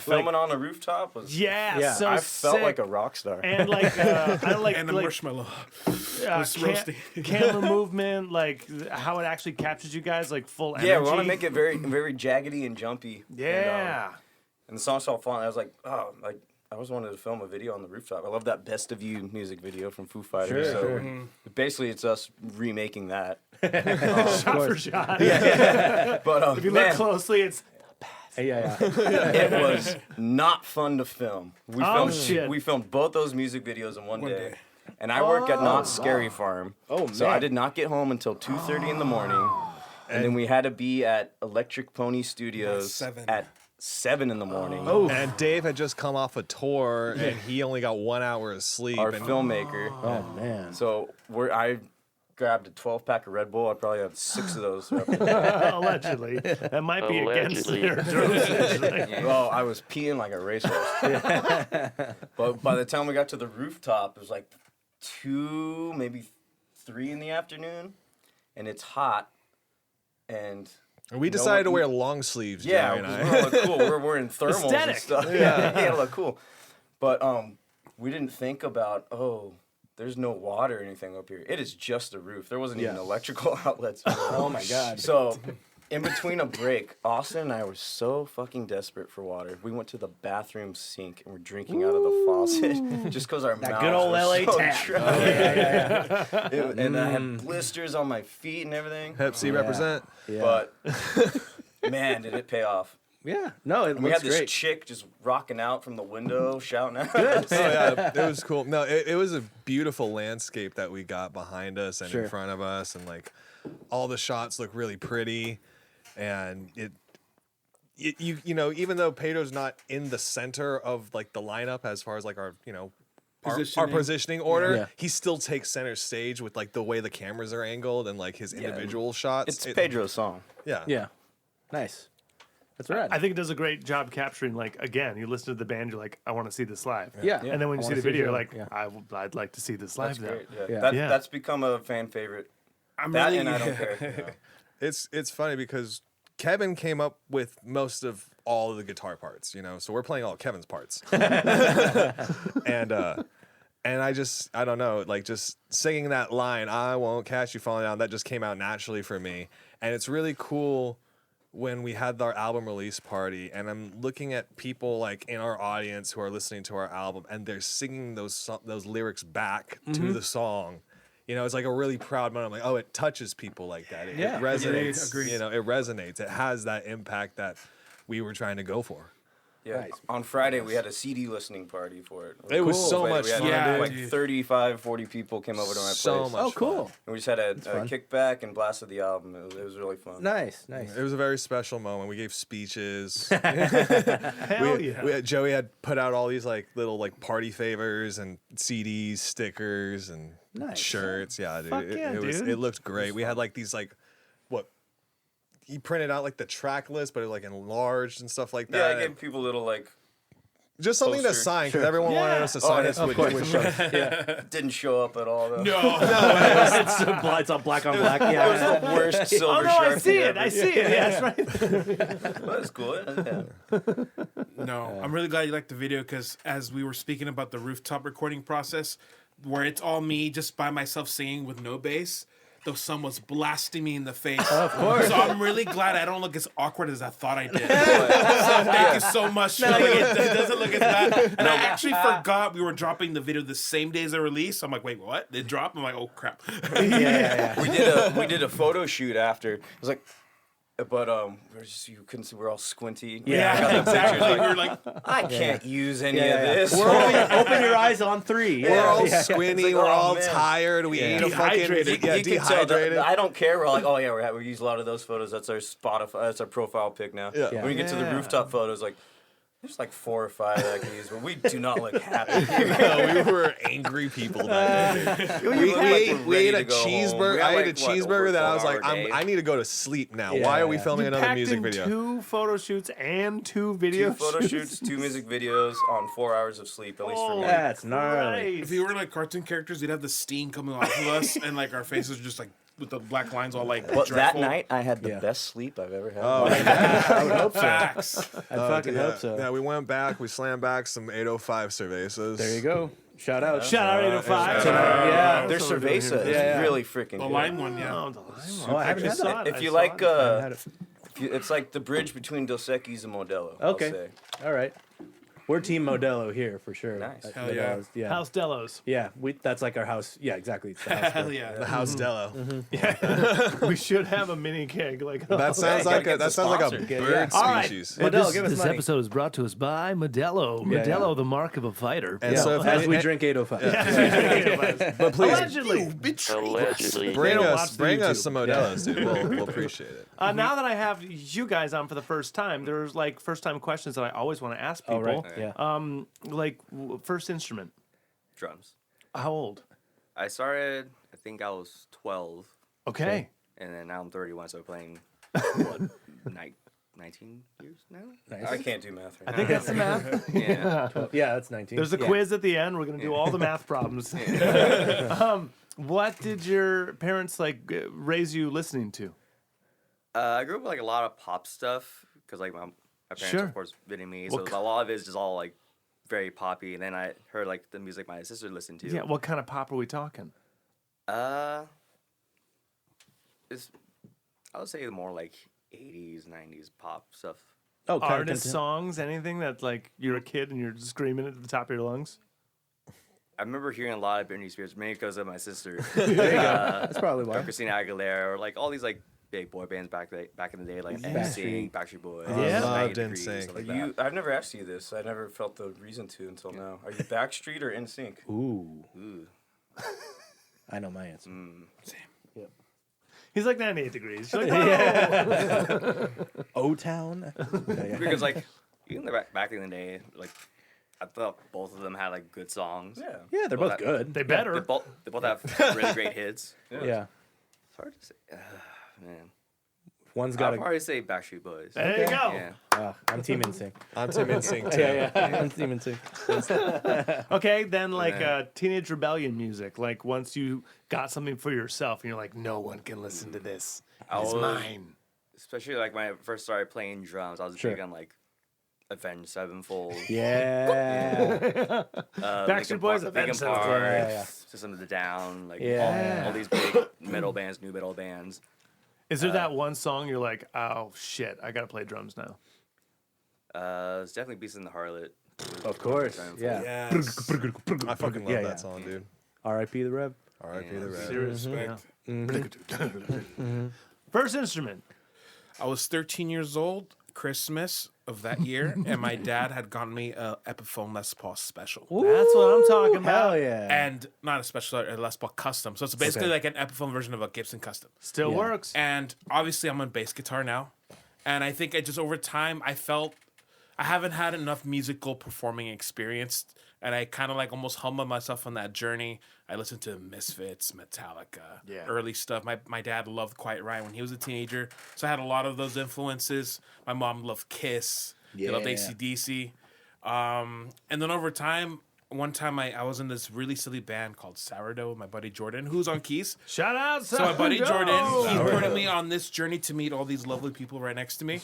filming on a rooftop was so I felt sick. like a rock star. And like I like And the like marshmallow was roasting. camera movement, like how it actually captures you guys, like full energy. Yeah, we want to make it very very jaggedy and jumpy. Yeah. And the song so fun. I was like, oh, like I always wanted to film a video on the rooftop. I love that Best of You music video from Foo Fighters. Basically, it's us remaking that. Shot for shot. But If you look closely, it's it was not fun to film. We filmed shit. We filmed both those music videos in one day. And I work at Not Scary Farm. So I did not get home until 2:30 in the morning. And then we had to be at Electric Pony Studios at 7 in the morning. And Dave had just come off a tour, and he only got 1 hour of sleep. Our and filmmaker. Oh man. So I grabbed a 12-pack of Red Bull. I probably had 6 of those. allegedly. That might be against Allegedly. their terms. Well, I was peeing like a racehorse. But by the time we got to the rooftop, it was like 2, maybe 3 in the afternoon, and it's hot. And we decided to wear long sleeves, yeah, Jerry and I. we're gonna look cool. We're wearing thermals Aesthetic. and stuff. Yeah, look cool. But we didn't think about there's no water or anything up here. It is just a roof. There wasn't even electrical outlets. Oh my god. So, in between a break, Austin and I were so fucking desperate for water. We went to the bathroom sink and we're drinking out of the faucet just because our mouths good old were LA so tap. dry. And I had blisters on my feet and everything. Hep C represent. Yeah. But man, did it pay off. Yeah. No, it And we looks had this great. chick just rocking out from the window, shouting out. Oh yeah, it was cool. No, it was a beautiful landscape that we got behind us and Sure. in front of us, and like all the shots look really pretty, and you know, even though Pedro's not in the center of like the lineup as far as like our our positioning order, Yeah. he still takes center stage with like the way the cameras are angled and like his individual shots. It's Pedro's song. Yeah. Yeah. Nice. That's right. I think it does a great job capturing, like, again, you listen to the band, you're like, I want to see this live. Yeah. And then when you I see wanna the video, you're it. like, Yeah. I'd like to see this live now. Great. Yeah. That's become a fan favorite. I'm That really, and I don't care. It's funny because Kevin came up with most of all of the guitar parts, so we're playing all of Kevin's parts. And I don't know, like just singing that line, I won't catch you falling down, that just came out naturally for me. And it's really cool when we had our album release party and I'm looking at people like in our audience who are listening to our album and they're singing those lyrics back to the song. It's like a really proud moment. I'm like, oh, it touches people like that. It resonates. Agreed. It resonates. It has that impact that we were trying to go for. Yeah. Nice. On Friday, we had a CD listening party for it. It was so much We had fun. Yeah, like dude. 35, 40 people came over to my So place. much Oh, cool. fun. And we just had a fun. kickback and blasted the album. It was really fun. Nice. It was a very special moment. We gave speeches. Hell yeah. Joey had put out all these like little like party favors and CDs, stickers, and Nice. shirts. Yeah, dude. Fuck yeah, dude. It looked great. We had like these like he printed out like the track list, but it like enlarged and stuff like Yeah, that. I gave people little like Just something to poster. sign because everyone wanted us to sign yeah, us of with course. didn't show up at all though. No. It's all black on black. It Yeah. was the worst silver Oh, no, I Sharpie see it. ever. I see it. Yeah, that's right. That's cool. Yeah. No, I'm really glad you liked the video because as we were speaking about the rooftop recording process, where it's all me just by myself singing with no bass, though someone's blasting me in the face. Of course. So I'm really glad I don't look as awkward as I thought I did. So thank you so much. It doesn't look as bad. And I actually forgot we were dropping the video the same day as the release. I'm like, wait, what? It dropped? I'm like, oh crap. Yeah. We did a photo shoot after. It was like, but you couldn't see. We're all squinty. Yeah, exactly. We were like, I can't use any Yeah, of yeah. this. Open your eyes on 3. We're all It's squinty. like, we're oh, all man. tired. We ate a fucking Dehydrated. You can tell dehydrated. I don't care. We're like, oh yeah, we use a lot of those photos. That's our Spotify. That's our profile pic now. Yeah. Yeah. When we get to the rooftop photos, like, There's like 4 or 5 that I can use, but we do not look happy. No, we were angry people back then. We ate a cheeseburger. I ate a cheeseburger that I was like, I need to go to sleep now. Yeah. Why are we filming You another packed music in video? 2 photo shoots and 2 2 video photo shoots, 2 music videos on 4 hours of sleep, at least for me. That's gnarly. If we were like cartoon characters, you'd have the steam coming off of us, and like our faces just like with the black lines all like. But that dreadful. night, I had the Yeah. best sleep I've ever had. Oh, I would hope so. Facts. I fucking yeah. hope so. Yeah, we went back. We slammed back some 805 cervezas. There you go. Shout out. Shout out 805. Yeah. Their That's what we're doing cerveza here. is really freaking The good. lime one, yeah. Oh, the lime one. Oh, I haven't I had saw that. it. If I you saw like, it. I haven't had it. it's like the bridge between Dos Equis and Modelo. Okay. I'll say. All right. We're Team Modelo here for sure. Nice. At Hell yeah. Modelo's, yeah. House Delos. Yeah, that's like our house. Yeah, exactly. It's the house. Hell beer. yeah. The House Dello. We should have a mini keg like That sounds gotta like get a the sponsor. bird Yeah. All right. species. Modelo, give us This money. episode is brought to us by Modelo. Yeah, Modelo, yeah. the mark of a fighter. And Yeah, so if as we any- drink 805. But please Allegedly. Allegedly. bring don't us watch the bring YouTube. us some Modelo's, dude. We'll appreciate it. Now that I have you guys on for the first time, there's like first time questions that I always want to ask people. Oh, right. Yeah. Like first instrument. Drums. How old? I started, I think I was 12, Okay. and then now I'm 31, so playing, what, 19 years now? Nice. I can't do math right I now. think that's the math. Yeah. Yeah, that's 19. There's a Yeah. quiz at the end. We're gonna do all the math problems. What did your parents like raise you listening to? I grew up with like a lot of pop stuff because like my parents, Sure. of course, Vietnamese, so What a lot of it is just all like very poppy. And then I heard like the music my sister listened to. Yeah. What kind of pop are we talking? It's, I would say more like 80s, 90s pop stuff. Oh, kind of Artist content- songs? Anything that like you're a kid and you're screaming at the top of your lungs? I remember hearing a lot of Britney Spears, mainly because of my sister. There you go. That's probably Or why. Christina Aguilera, or like all these like big boy bands back in the day, like NSYNC, Backstreet Boys, Yeah. 90 Loved Degrees, NSYNC. stuff like You, that. I've never asked you this. I never felt the reason to until now. Are you Backstreet or NSYNC? Ooh, Ooh. I know my answer. He's like 98 degrees. You're like, "Whoa." O-Town. Because like even back in the day, like I thought both of them had like good songs. Yeah. Yeah, they're Well, both that- good. They better. They both have really great hits. Yeah. It's hard to say. Man, One's I'll got a. probably say Backstreet Boys. There you go. Yeah. I'm Team NSYNC. I'm Tim NSYNC too. Yeah, I'm Team NSYNC. Okay, then like teenage rebellion music. Like once you got something for yourself and you're like, no one can listen to this. I It's was- mine. Especially like when I first started playing drums, I was Sure. big on like Avenged Sevenfold. Yeah. Backstreet Boys, Linkin Avenged Park, Sevenfold. Yeah. System of the Down, like Yeah. all these big metal bands, new metal bands. Is there that one song you're like, oh shit, I gotta play drums now? It's definitely Beast in the Harlot. Of course. Sevenfold. Yeah. I fucking love Yeah, that yeah. song, dude. R.I.P. the Rev. R.I.P. the Red. Serious Respect. First instrument. I was 13 years old, Christmas of that year, and my dad had gotten me a Epiphone Les Paul special. That's what I'm talking about. Hell yeah. And not a special, a Les Paul custom. So it's basically like an Epiphone version of a Gibson custom. Still Yeah. works. And obviously, I'm on bass guitar now. And I think over time, I felt I haven't had enough musical performing experience. And I kind of like almost humbled myself on that journey. I listened to Misfits, Metallica, early stuff. My dad loved Quiet Riot when he was a teenager. So I had a lot of those influences. My mom loved Kiss. They loved Yeah. AC/DC. And then over time, one time I was in this really silly band called Sourdough with my buddy Jordan, who's on keys. Shout out. So my buddy Sourdough. Jordan, he put me on this journey to meet all these lovely people right next to me.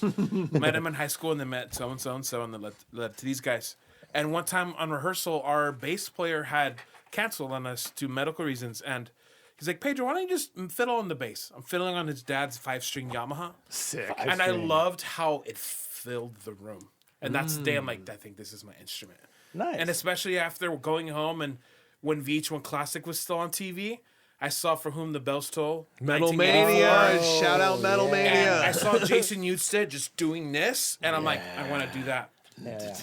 Met him in high school and then met so and so and so and then led to these guys. And one time on rehearsal, our bass player had canceled on us due to medical reasons. And he's like, Pedro, why don't you just fiddle on the bass? I'm fiddling on his dad's 5-string Yamaha. Sick. And I loved how it filled the room. And that's the day I'm like, I think this is my instrument. Nice. And especially after going home and when VH1 Classic was still on TV, I saw For Whom the Bells Toll. Metal 1984. Mania. Shout out Metal And I Mania. saw Jason Newsted just doing this, and I'm like, I want to do that. Yeah.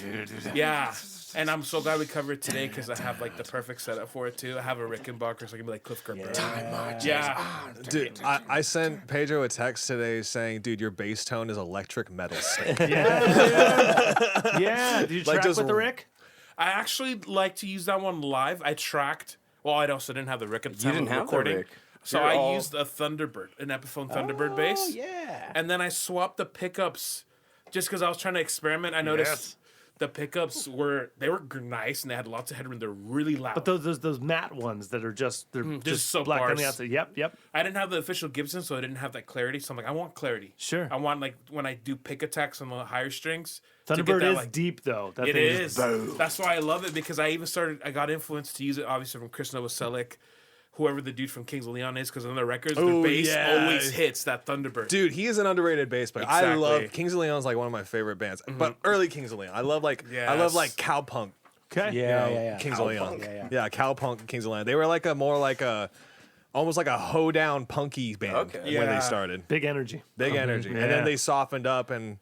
Yeah. And I'm so glad we covered it today because I have like the perfect setup for it too. I have a Rickenbacker, so I can be like Cliff Bird. Yeah. Dude, I sent Pedro a text today saying, "Dude, your bass tone is electric metal steak." Yeah. Did you track just- with the Rick? I actually like to use that one live. I tracked. Well, I also didn't have the Rick at the time didn't of have the recording. Rick. So You're I all- used a Thunderbird, an Epiphone Thunderbird bass. Yeah. And then I swapped the pickups just because I was trying to experiment. I noticed the pickups were nice and they had lots of headroom. They're really loud. But those matte ones that are they're just so black on the bars. outside. Yep. I didn't have the official Gibson, so I didn't have that clarity. So I'm like, I want clarity. Sure. I want like when I do pick attacks on the higher strings. to get Thunderbird that, is like, deep though. That It thing is. That's why I love it because I got influenced to use it obviously from Chris Novoselic, whoever the dude from Kings of Leon is, because on the records, the bass always hits that Thunderbird. Dude, he is an underrated bass player. I Exactly. love Kings of Leon is like one of my favorite bands, but early Kings of Leon. I love like cowpunk. Okay. Yeah. Kings of Leon. Yeah. Cowpunk Kings of Leon. They were like almost like a hoedown punky band Okay. when Yeah. they started. Big energy. Big energy, and Yeah. then they softened up and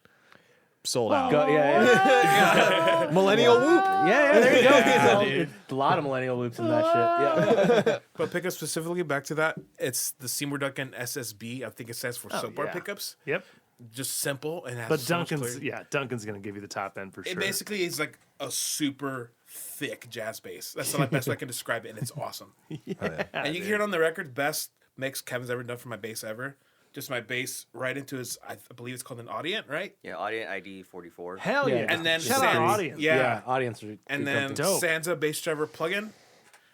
sold out. Yeah. Millennial whoop. Yeah, there you go. It's a lot of millennial loops in that shit. Yeah. But pickups specifically, back to that, it's the Seymour Duncan SSB. I think it stands for soap bar yeah. pickups. Yep. Just simple and has But so much Duncan's clarity. Duncan's gonna give you the top end for sure. It basically is like a super thick jazz bass. That's the best way I can describe it, and it's awesome. And you can hear it on the record. Best mix Kevin's ever done for my bass ever. Just my bass right into his, I believe it's called an Audient, right? Yeah, Audient ID 44. Hell Yeah. yeah. And then shout out Sans- audience. Yeah. Audience. Are And then Dope. Sansa bass driver plugin.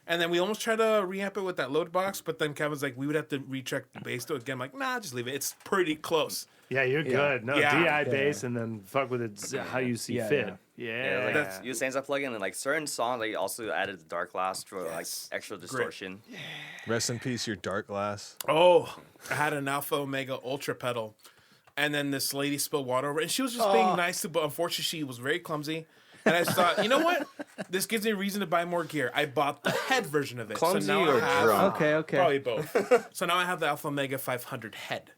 And then we almost tried to reamp it with that load box, but then Kevin's like, we would have to recheck the bass though. Again, I'm like, nah, just leave it. It's pretty close. Yeah, you're good. No, Yeah. DI bass and then fuck with it how you see Yeah, fit. yeah. Yeah. Like That's- use Sansa plugin and like certain songs they also added the dark glass for like extra distortion. Rest in peace, your dark glass. Oh, I had an Alpha Omega Ultra pedal. And then this lady spilled water over it. And she was just being nice to, but unfortunately she was very clumsy. And I just thought, you know what? This gives me a reason to buy more gear. I bought the head version of it. Clumsy so now or I have, drunk? Okay. Probably both. So now I have the Alpha Omega 500 head.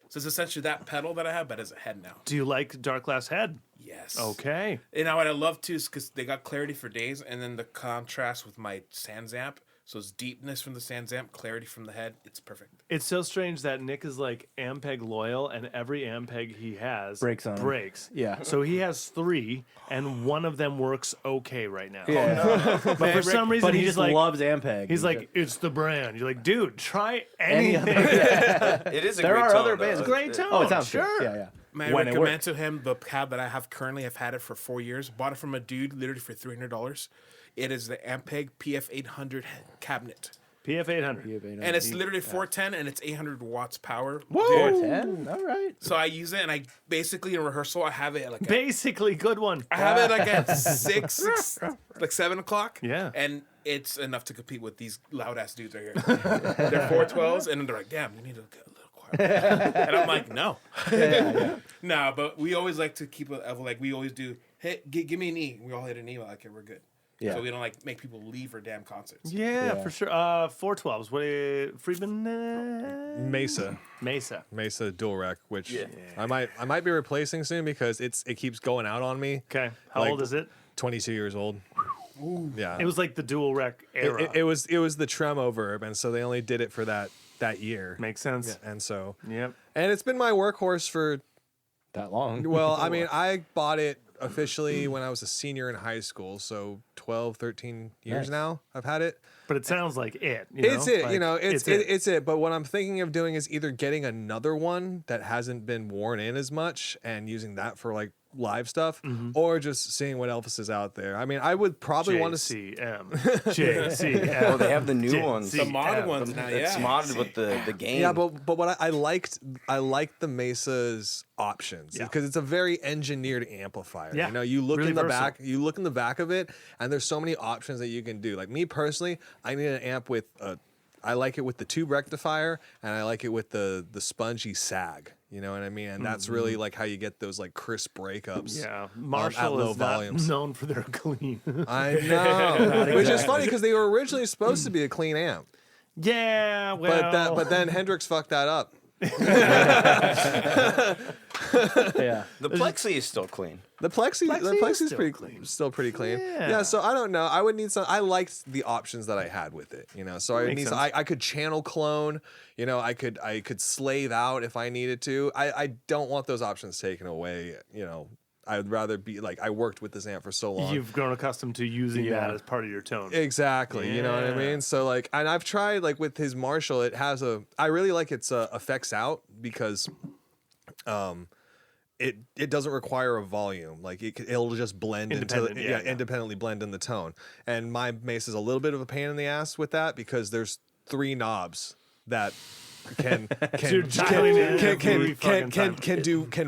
So it's essentially that pedal that I have, but as a head now. Do you like Dark Glass Head? Yes. Okay. And now what I love too is because they got clarity for days, and then the contrast with my Sans amp. So it's deepness from the Sans amp, clarity from the head. It's perfect. It's so strange that Nick is like Ampeg loyal, and every Ampeg he has Breaks on him. breaks. Yeah. So he has 3, and one of them works okay right now. Yeah. But for some reason, But he he's just like, loves Ampeg. he's like, it's the brand. You're like, dude, try any anything. other. It is a There great are tone, other though. bands. Great tone. Oh, it sounds sure. good. Yeah. May I When it recommend works. to him the cab that I have currently? I've had it for 4 years. Bought it from a dude literally for $300. It is the Ampeg PF 800 cabinet. PF 800. And it's literally 410 and it's 800 watts power. Whoa. Dude. 10? All right. So I use it and I basically in rehearsal I have it at like Basically, good one. I have it like at 7 o'clock. Yeah. And it's enough to compete with these loud ass dudes right here. They're 412s and they're like, damn, you need to get a little quiet. And I'm like, no. No, but we always like to keep it like we always do. Hey, give me an E. We all hit an E. Like, okay, we're good. Yeah. So we don't like make people leave our damn concerts. Yeah, for sure. 412s. What? Friedman? Mesa dual rack, which I might be replacing soon because it keeps going out on me. Okay. How Like- old is it? 22 years old. Yeah. It was like the dual rec era. It was the Tremo verb, and so they only did it for that year. Makes sense. And so Yep. and it's been my workhorse for That long. well, I mean, I bought it officially when I was a senior in high school, so 12, 13 years Nice. now I've had it. But it sounds like it. It's it, Like, it's it. But what I'm thinking of doing is either getting another one that hasn't been worn in as much and using that for like live stuff, or just seeing what else is out there. I mean, I would probably want to see. JCM. JCM. Oh, they have the new ones. The mod ones now, It's yeah. modded with the game. Yeah, but what I liked the Mesa's options because it's a very engineered amplifier. Yeah, You know, you look really in the versatile. back, you look in the back of it, and there's so many options that you can do. Like me personally, I need an amp with I like it with the tube rectifier, and I like it with the spongy sag. You know what I mean? And that's really like how you get those like crisp breakups. Yeah. at Marshall low is not volumes. known for their clean. I know, which is funny because they were originally supposed to be a clean amp, yeah. Well. but then Hendrix fucked that up. Yeah. The plexi is still clean. The Plexi is still pretty clean. Yeah. So I don't know. I would need some. I liked the options that I had with it. So I need. I could channel clone. I could slave out if I needed to. I don't want those options taken away. I would rather be like, I worked with this amp for so long. You've grown accustomed to using that as part of your tone. Exactly. You know what I mean? So like, and I've tried like with his Marshall, it has I really like its effects out because it doesn't require a volume. Like it'll just blend independently blend in the tone. And my Mesa is a little bit of a pain in the ass with that because there's 3 knobs that can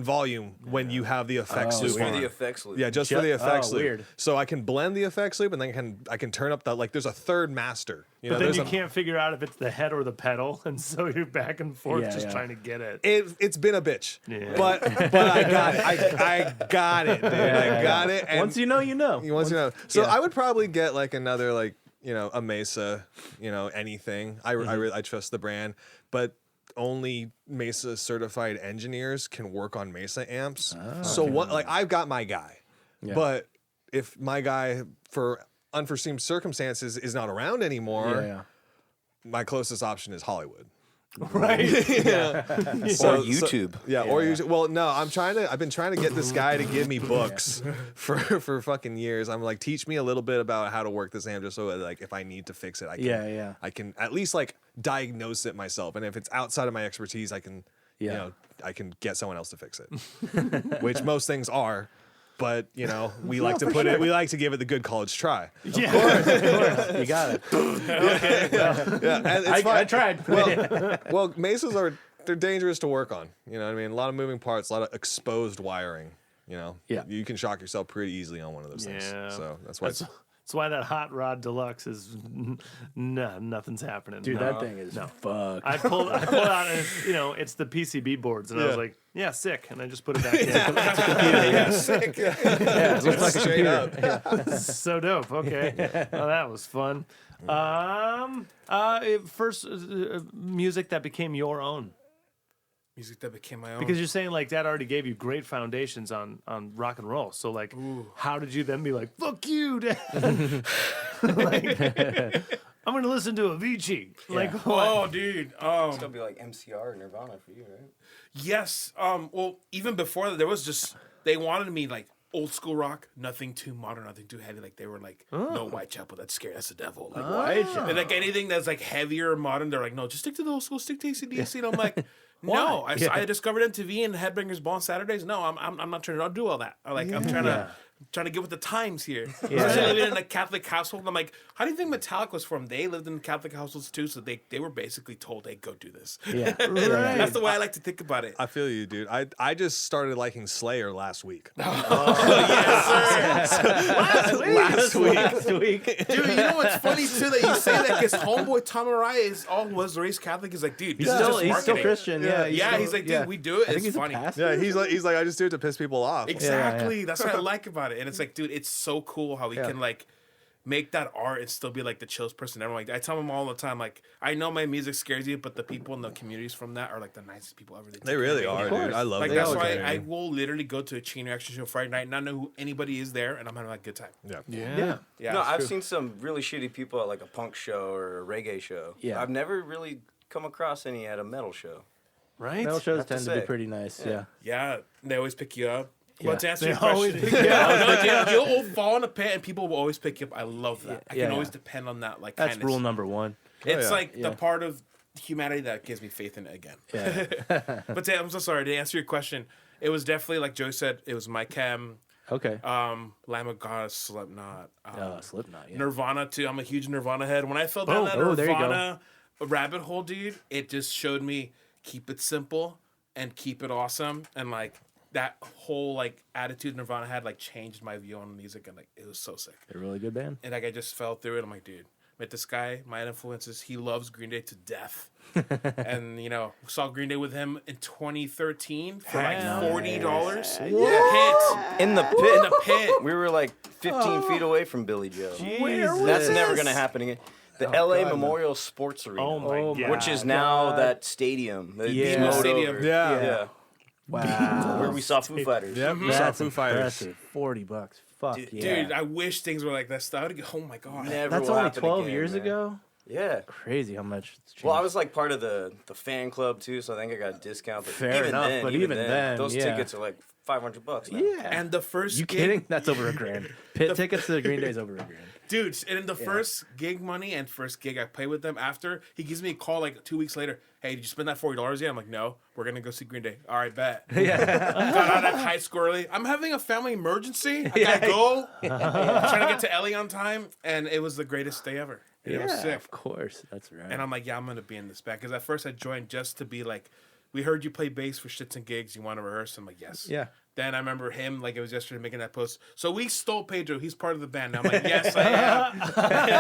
volume when you have the effects loop on. For the effects loop. Yeah, just for the effects loop. Weird. So I can blend the effects loop and then I can turn up there's a third master. But then you can't figure out if it's the head or the pedal, and so you're back and forth trying to get it. It's been a bitch. Yeah. But I got it. I got it, dude. I got it. And once you know, you know. Once you know. So I would probably get like another a Mesa, anything. I trust the brand, but only Mesa certified engineers can work on Mesa amps. So what? Like I've got my guy, but if my guy for unforeseen circumstances is not around anymore, my closest option is Hollywood. Right. Or YouTube. Or YouTube. Well, no, I've been trying to get this guy to give me books for fucking years. I'm like, teach me a little bit about how to work this amp just so like if I need to fix it, I can at least like diagnose it myself. And if it's outside of my expertise, I can I can get someone else to fix it. Which most things are. But we like to put it. We like to give it the good college try. Of course, you got it. Okay, and it's I tried. Well, Mesas they're dangerous to work on. You know what I mean? A lot of moving parts, a lot of exposed wiring. You can shock yourself pretty easily on one of those things. So that's why. That's why that Hot Rod Deluxe is nothing's happening. Dude, that thing is fucked. I pulled out and it's the PCB boards and I was like, yeah, sick, and I just put it back in. Sick. It looks like straight up. So dope. Okay, well, that was fun. First music that became your own. Music that became my own. Because you're saying like that already gave you great foundations on rock and roll. So like, how did you then be like, "Fuck you, Dad"? Like, I'm gonna listen to Avicii. Like, what? Dude. It's gonna be like MCR or Nirvana for you, right? Yes. Well, even before that, there was just they wanted me like old school rock, nothing too modern, nothing too heavy. Like they were like, no Whitechapel, that's scary, that's the devil. Like Whitechapel. And like anything that's like heavier or modern, they're like, no, just stick to the old school, stick to AC/DC. And I'm like, no, I discovered MTV and Headbangers Ball on Saturdays. No, I'm not trying to do all that. Like I'm trying to get with the times here. Especially living in a Catholic household. I'm like, how do you think Metallica was formed? They lived in Catholic households too, so they were basically told, hey, go do this. Yeah. That's the way I like to think about it. I feel you, dude. I just started liking Slayer last week. Last week. Dude, you know what's funny too that you say that because homeboy Tom Araya was raised Catholic. He's like, dude, He's still Christian. He's like, dude, we do it. I think it's he's funny. a pastor. Yeah, he's like, I just do it to piss people off. Exactly. That's what I like about it. And it's like, dude, it's so cool how we can like make that art and still be like the chillest person ever. Like I tell them all the time, like I know my music scares you, but the people in the communities from that are like the nicest people ever. They really are, dude. I love like them. that's why I will literally go to a chain reaction show Friday night, not know who anybody is there, and I'm having like a good time. Yeah. No, I've seen some really shitty people at like a punk show or a reggae show. Yeah. I've never really come across any at a metal show. Right? Metal shows Have to tend to say. be pretty nice. Yeah, they always pick you up. Yeah. Well, to answer They your always question, pick you up. you'll fall in a pit and people will always pick you up. I love that. I can always depend on that. Like That's kindness. rule number one. It's like the part of humanity that gives me faith in it again. Yeah. But I'm so sorry to answer your question. It was definitely like Joe said. It was My Chem, Okay. Lamb of God, Slipknot, Slipknot. Yeah. Nirvana too. I'm a huge Nirvana head. When I fell down that there you go. Nirvana rabbit hole, dude, it just showed me keep it simple and keep it awesome, and like that whole like attitude Nirvana had like changed my view on music, and like it was so sick. They're a really good band. And like I just fell through it. I'm like, dude, met this guy. My influences. He loves Green Day to death, and saw Green Day with him in 2013 for like $40. Hit In the pit. in the pit. We were like 15 feet away from Billy Joe. That's never gonna happen again. The LA Memorial Sports Arena. Oh my god. Which is now that stadium. The Yeah. BMO Stadium. over. Yeah. Wow. Where we saw Foo Fighters. Yep. We saw That's Foo Fighters. impressive. $40. Fuck Dude, yeah. dude, I wish things were like that. Oh my god. Never That's will only happen 12 again, years man. ago? Yeah. Crazy how much it's changed. Well, I was like part of the fan club too, so I think I got a discount. But Fair even enough, then, but even then, those yeah. tickets are like $500 now. Yeah. And the first You gig, kidding? That's over $1,000. Pit tickets to the Green Day's over $1,000. dude. And the first gig money and first gig I played with them after, he gives me a call like 2 weeks later. Hey, did you spend that $40 yet? I'm like, no. We're gonna go see Green Day. All right, bet. Yeah. Got out of high school early. I'm having a family emergency. I gotta go. Trying to get to Ellie on time, and it was the greatest day ever. And it was sick. Of course. That's right. And I'm like, yeah, I'm gonna be in this band because at first I joined just to be like, we heard you play bass for shits and gigs. You want to rehearse? I'm like, yes. Yeah. Then I remember him like it was yesterday making that post. So we stole Pedro. He's part of the band now. I'm like, yes, I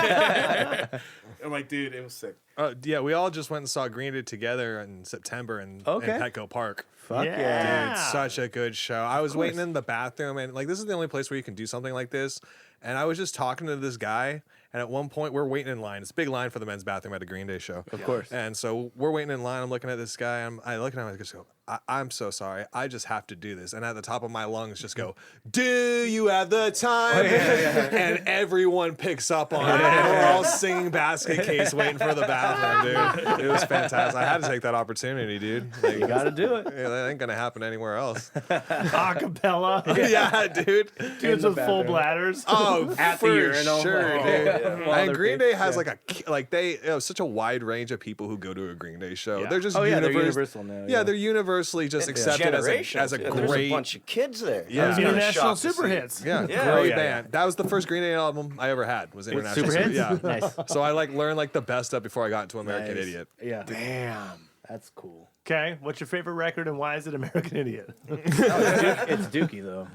am. I'm like, dude, it was sick. Yeah, we all just went and saw Green Day together in September in Petco Park. Fuck yeah. Dude, such a good show. I was waiting in the bathroom, and like this is the only place where you can do something like this. And I was just talking to this guy, and at one point we're waiting in line. It's a big line for the men's bathroom at a Green Day show. Of course. And so we're waiting in line. I'm looking at this guy. I look at him. I just go, I'm so sorry. I just have to do this. And at the top of my lungs, just go, do you have the time? And everyone picks up on it. And we're all singing Basket Case, waiting for the bathroom, dude. It was fantastic. I had to take that opportunity, dude. Like, You got to do it. yeah, that ain't gonna happen anywhere else. Acapella. Yeah, dude. Dudes with full bladders. Oh, At the for urinal. sure, Oh, dude. While And they're Green big, Day has such a wide range of people who go to a Green Day show. Yeah. They're just Oh, yeah, they're universal. universal now. Yeah, they're universally just accepted as a There's a great. bunch of kids there. Yeah. I was New kinda National shocked to Super see. Hits. Yeah, Yeah. great Yeah, band. That was the first Green Day album I ever had. Was International Super Hits? Yeah, Nice. So I learned the best stuff before I got into American Nice. Idiot. Yeah. Damn. That's cool. Okay, what's your favorite record and why is it American Idiot? It's Dookie, though.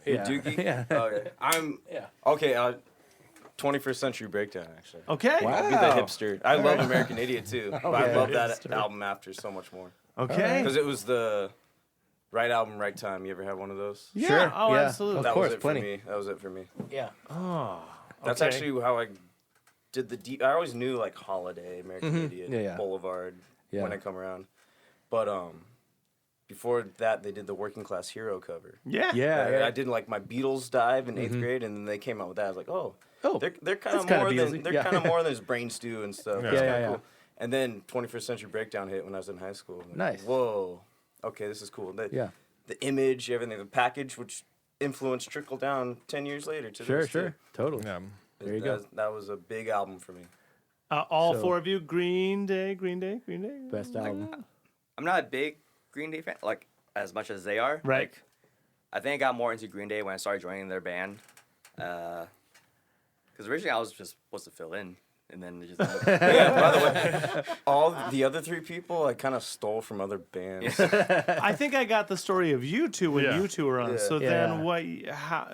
Yeah. Dookie? Yeah. Okay. Okay, 21st Century Breakdown, actually. Okay. Wow. I'll be the hipster. I love American Idiot, too. But I yeah. love that album after so much more. Okay. Because it was the right album, right time. You ever had one of those? Yeah. Sure. Oh, Yeah. absolutely. Of That course, was it plenty. for me. That was it for me. Yeah. Oh. That's okay. actually how I did I always knew like Holiday, American Idiot, Yeah, yeah. Boulevard Yeah. when I come around. But before that, they did the Working Class Hero cover. Yeah. Yeah. I did like my Beatles dive in 8th grade, and then they came out with that. I was like, oh, they're kind that's of kinda more Beatlesy. than they're Yeah. kind of more than just Brain Stew and stuff. Yeah. It's Yeah, kinda yeah, cool. And then 21st Century Breakdown hit when I was in high school. I'm like, Nice. Whoa. Okay, this is cool. Yeah. The image, everything, the package, which influence trickled down 10 years later to Sure, this, too. sure. Totally. Yeah. There you go. That was a big album for me. All So- four of you, Green Day. Best album. I'm not a big Green Day fan, like as much as they are. Right. Like, I think I got more into Green Day when I started joining their band. Because originally I was just supposed to fill in, and then it just Yeah, by the way, all the other three people I kind of stole from other bands. I think I got the story of you two when Yeah. you two were on. Yeah. So Yeah. then what? How?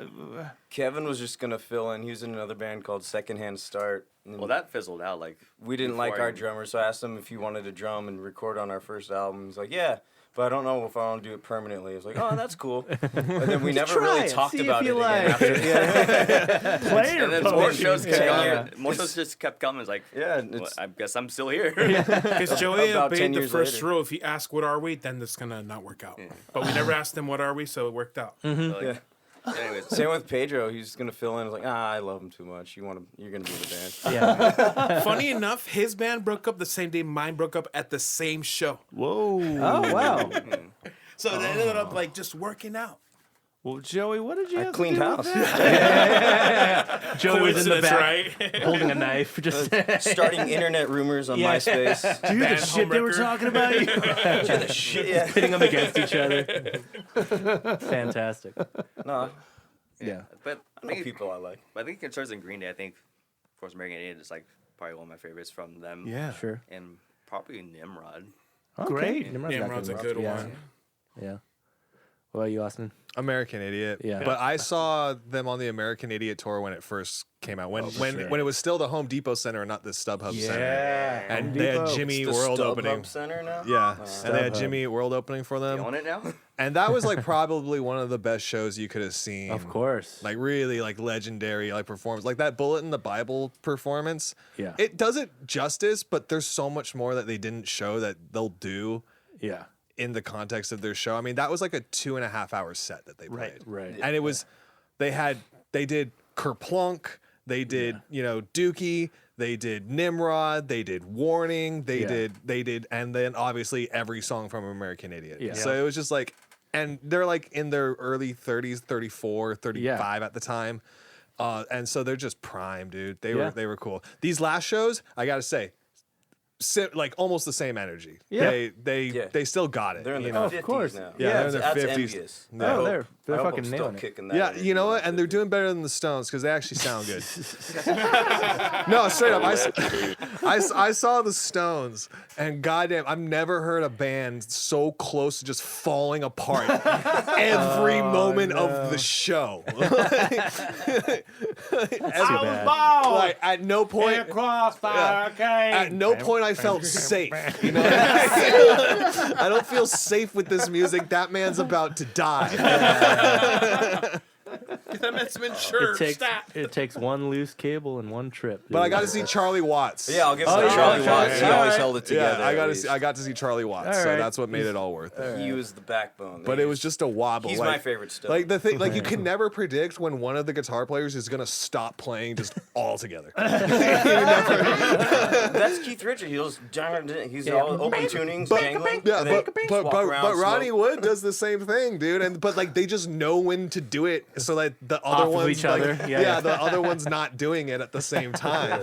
Kevin was just gonna fill in. He was in another band called Secondhand Start. And well, that fizzled out. Like we didn't like before our I- drummer, so I asked him if he wanted to drum and record on our first album. He's like, yeah, but I don't know if I want to do it permanently. I was like, oh, that's cool. But then we never try really it, talked see if about it you again like after it. Player And then post. more shows kept 10 coming. years. More shows just kept coming. It's like, Yeah, well, it's, I guess I'm still here. Because Joey About 10 obeyed the years first later. rule. If he asks, what are we, then this is going to not work out. But we never asked him, what are we? So it worked out. So, like, Yeah. Anyways, same with Pedro. He's gonna fill in. I was like, I love him too much. You're gonna be in the band. Yeah. Funny enough, his band broke up the same day mine broke up at the same show. Whoa. Oh, wow. So they ended up like just working out. Well, Joey, what did you? I have to cleaned do with house. that? Joe was in the Coincidence, back holding a knife. Just Starting internet rumors on Yeah. MySpace. Dude, the Band shit they were homewrecker. talking about you. Shit, yeah. pitting them against each other. Fantastic. No, Yeah. but I know people I like. I think in terms of Green Day, I think, of course, American Idiot is like probably one of my favorites from them. Yeah. Sure. And probably Nimrod. Okay. Great. Nimrod's got Nimrod's a good ones. one. Yeah. What about you, Austin? American Idiot. Yeah. But I saw them on the American Idiot tour when it first came out. When it was still the Home Depot Center and not the StubHub Center. And Home they had Depot. Jimmy The World StubHub opening. Center now? Yeah. And they had StubHub. Jimmy Eat World opening for You them. own it now? And that was like probably one of the best shows you could have seen. Of course. Like really like legendary like performance. Like that Bullet in the Bible performance. Yeah. It does it justice, but there's so much more that they didn't show that they'll do Yeah. in the context of their show. I mean, that was like a 2.5 hour set that they played. Right. And it was they did Kerplunk, they did, Dookie, they did Nimrod, they did Warning, they did and then obviously every song from American Idiot. Yeah. So it was just like, and they're like in their early 30s, 34, 35 at the time. And so they're just prime, dude. They were cool. These last shows, I got to say, like almost the same energy. Yeah. They still got it. They're in the you know? 50s course. now. Yeah, they're in their That's 50s. envious. Yeah. I Oh, hope- they're I hope fucking I'm still nailing it. kicking that Yeah, energy you know in what? the And they're 50s. doing better than the Stones because they actually sound good. No, straight up. I saw the Stones, and goddamn, I've never heard a band so close to just falling apart every moment of the show. Like at no point, at no point I felt safe. You know, I don't feel safe with this music. That man's about to die. That man's been sure. It takes one loose cable and one trip. But I dude. got to see Charlie Watts. Yeah, I'll give it Oh, to yeah, Charlie Charlie Watts. He Watts. always Alright. held it together. Yeah, I got to see Charlie Watts, so Alright. that's what made it all worth it. He was the backbone. But it was just a wobble. He's like, my favorite still. Like the thing, like you can never predict when one of the guitar players is gonna stop playing just altogether. That's Keith Richards. He's all open tunings, jangling. Yeah, and then but walk around Ronnie slow. Wood does the same thing, dude. But like they just know when to do it, so that the other Off of ones, each like, other. Yeah. the other one's not doing it at the same time.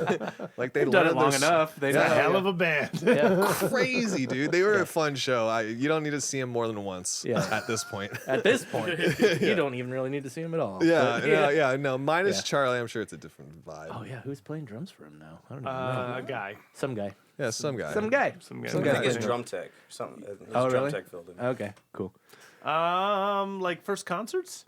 Like they done it learned long their enough. They know. Hell of a band. crazy, dude. They were a fun show. You don't need to see them more than once. Yeah. At this point. At this point, you don't even really need to see him at all. Yeah, But, no. Minus Yeah. Charlie, I'm sure it's a different vibe. Oh yeah, who's playing drums for him now? I don't even know. A guy. Some guy. Yeah, some guy. Some guy. Some guy. Some I guy. think his Yeah. drum tech. Something. His Oh, drum really? tech filled in. Okay, cool. Like first concerts?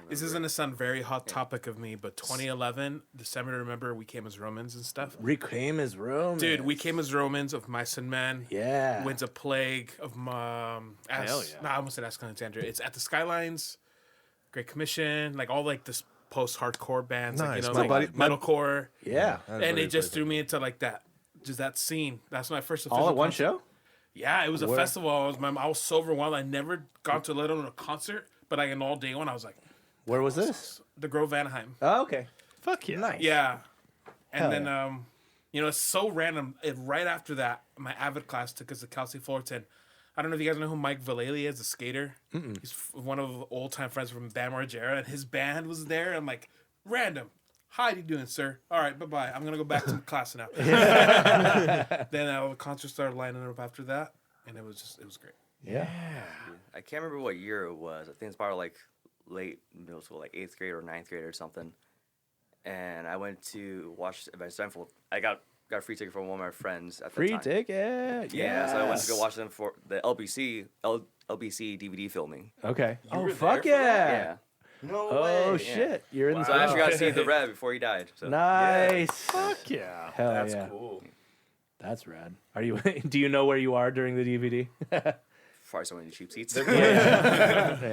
This is gonna sound very hot topic of me, but 2011, December to remember, we came as Romans and stuff. Reclaim his room. Dude, we came as Romans of Mice and Men. Yeah. Winds of Plague of Hell yeah. No, I almost said Ask Alexandria. It's at the Skylines, Great Commission, like all like this post-hardcore bands, Nice. like My buddy- metalcore. Yeah. And it just threw me into like that scene. That's my first official All at one concert. show? Yeah, it was a festival. I was so overwhelmed. I never gone to let alone a concert, but like an all day one, I was like, Where was this? the Grove Anaheim. Oh, okay. Fuck yeah. Nice. Yeah. And Hell then, it's so random. Right after that, my Avid class took us to Cal State Fullerton. I don't know if you guys know who Mike Vallely is, a skater. He's one of the old-time friends from Bam Margera, and his band was there. I'm like, random. How you doing, sir? All right, bye-bye. I'm going to go back to class now. Then all the concerts started lining up after that, and it was great. Yeah. I can't remember what year it was. I think it's probably like late middle school, like 8th grade or 9th grade or something. And I went to watch Avenged Sevenfold. I got a free ticket from one of my friends at the Free time. ticket. Yeah, so I went to go watch them for the LBC DVD filming. Okay. Oh, were fuck there for that? yeah. Yeah. No Oh, way. shit. You're in the So I actually spot. got to see the Rev before he died. So. Nice. Fuck yeah. Hell That's yeah. cool. That's rad. Are you? Do you know where you are during the DVD? Probably so many cheap seats. Were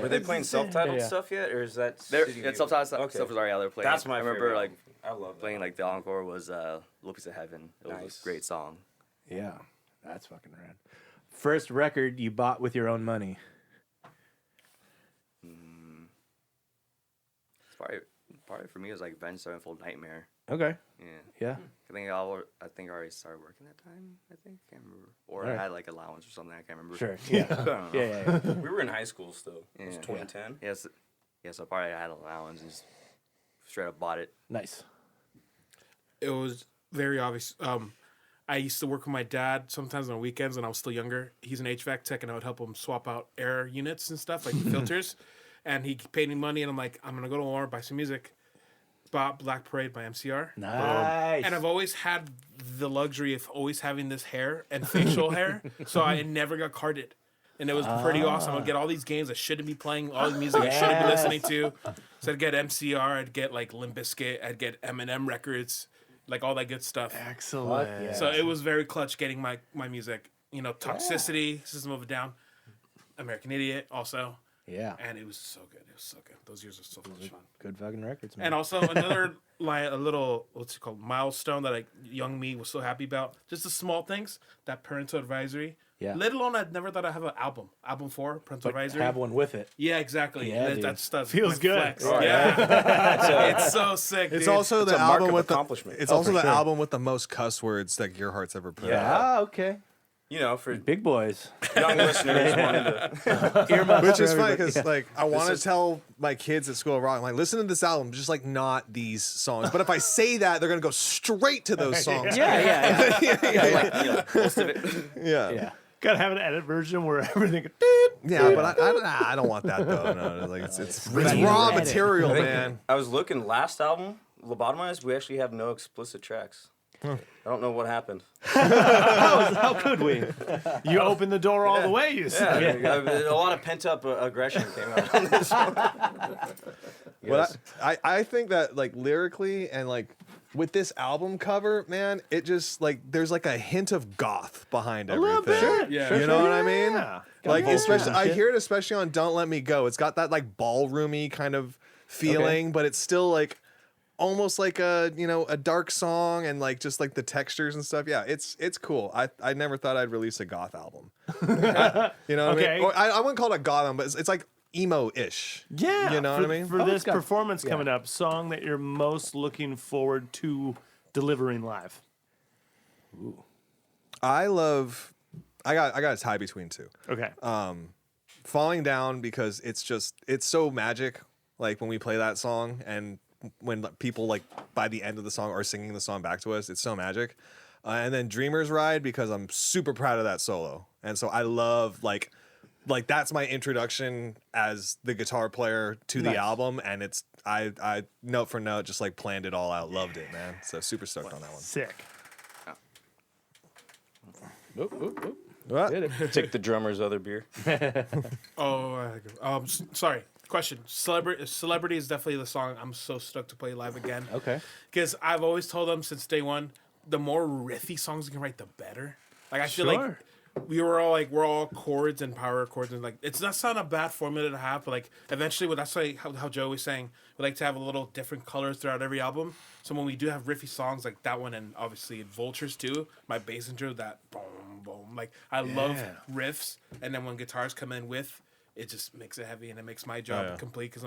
they playing self-titled Yeah. stuff yet, or is that? It's sometimes Okay. stuff was already out there playing. That's my I remember favorite. like I love that. playing like the encore was Little Piece of Heaven. It was Nice. a great song. Yeah. That's fucking rad. First record you bought with your own money. It's probably for me it was like Avenged Sevenfold Nightmare. Okay. Yeah. Yeah. I think I already started working that time. I can't remember, or Alright. I had like allowance or something. I can't remember. Sure. Yeah. I don't know. Yeah. We were in high school still. It was Yeah. 2010. Yes. Yeah. So probably I had allowance and just straight up bought it. Nice. It was very obvious. I used to work with my dad sometimes on weekends when I was still younger. He's an HVAC tech, and I would help him swap out air units and stuff, like filters. And he paid me money, and I'm like, I'm going to go to Walmart, buy some music. bought Black Parade by MCR. Nice. And I've always had the luxury of always having this hair and facial hair, so I never got carded. And it was pretty awesome. I'd get all these games I shouldn't be playing, all the music I shouldn't be listening to. So I'd get MCR, I'd get like Limp Bizkit, I'd get Eminem records, like all that good stuff. Excellent. Yeah. So it was very clutch getting my music. You know, Toxicity, System of a Down, American Idiot also. Yeah. And it was so good. It was so good. Those years are so much fun. Good fucking records, man. And also another a little what's it called milestone that young me was so happy about. Just the small things. That parental advisory. Yeah. Let alone I'd never thought I'd have an album. Album 4, parental advisory. Have one with it. Yeah, exactly. Yeah, dude. That stuff Feels good. flex. Oh, yeah. It's so sick. It's dude. also It's the a mark album of with the accomplishment. It's Oh, also for the sure. album with the most cuss words that Gearheart's ever put out. Ah, okay. You know, for Big boys. young listeners wanting to. Earmuffs Which for is funny everybody. because like I want to is- tell my kids at school of rock, I'm like, listen to this album, just like not these songs. But if I say that, they're gonna go straight to those songs. Yeah. Like, you know, most of it. yeah. Yeah. Gotta have an edit version where everything. Yeah, but I don't want that though. No, like it's Ready raw to edit. material, I think man. I was looking last album, Lobotomized. We actually have no explicit tracks. I don't know what happened. How could we? You open the door all the way. You said. A lot of pent up aggression came out on this one. But I think that like lyrically and like with this album cover, man, it just like there's like a hint of goth behind everything. Yeah. You know what I mean? Yeah. Like Vultures especially and I shit. hear it especially on Don't Let Me Go. It's got that like ballroomy kind of feeling, but it's still like almost like a a dark song and like just like the textures and stuff. Yeah, it's cool. I never thought I'd release a goth album. You know what I Okay. mean? Or I wouldn't call it a goth album, but it's like emo-ish. Yeah. You know for, what I mean? For Oh, this it's got- performance yeah. coming up, song that you're most looking forward to delivering live. I got a tie between two. Okay. Falling Down because it's so magic. Like when we play that song and when people like by the end of the song are singing the song back to us, it's so magic. And then Dreamer's Ride because I'm super proud of that solo, and so I love like that's my introduction as the guitar player to the Nice. album, and it's I note for note just like planned it all out, loved it, man. So super stoked on that one. Sick. What? Take the drummer's other beer. Sorry. Question. Celebrity is definitely the song I'm so stoked to play live again. Okay. Because I've always told them since day one, the more riffy songs you can write, the better. Like I feel like Sure. we're all chords and power chords and like that's not a bad formula to have, but like eventually that's like how Joe was saying, we like to have a little different colors throughout every album. So when we do have riffy songs like that one and obviously Vultures too, my bass intro, that boom boom, like I love riffs, and then when guitars come in with, it just makes it heavy and it makes my job complete because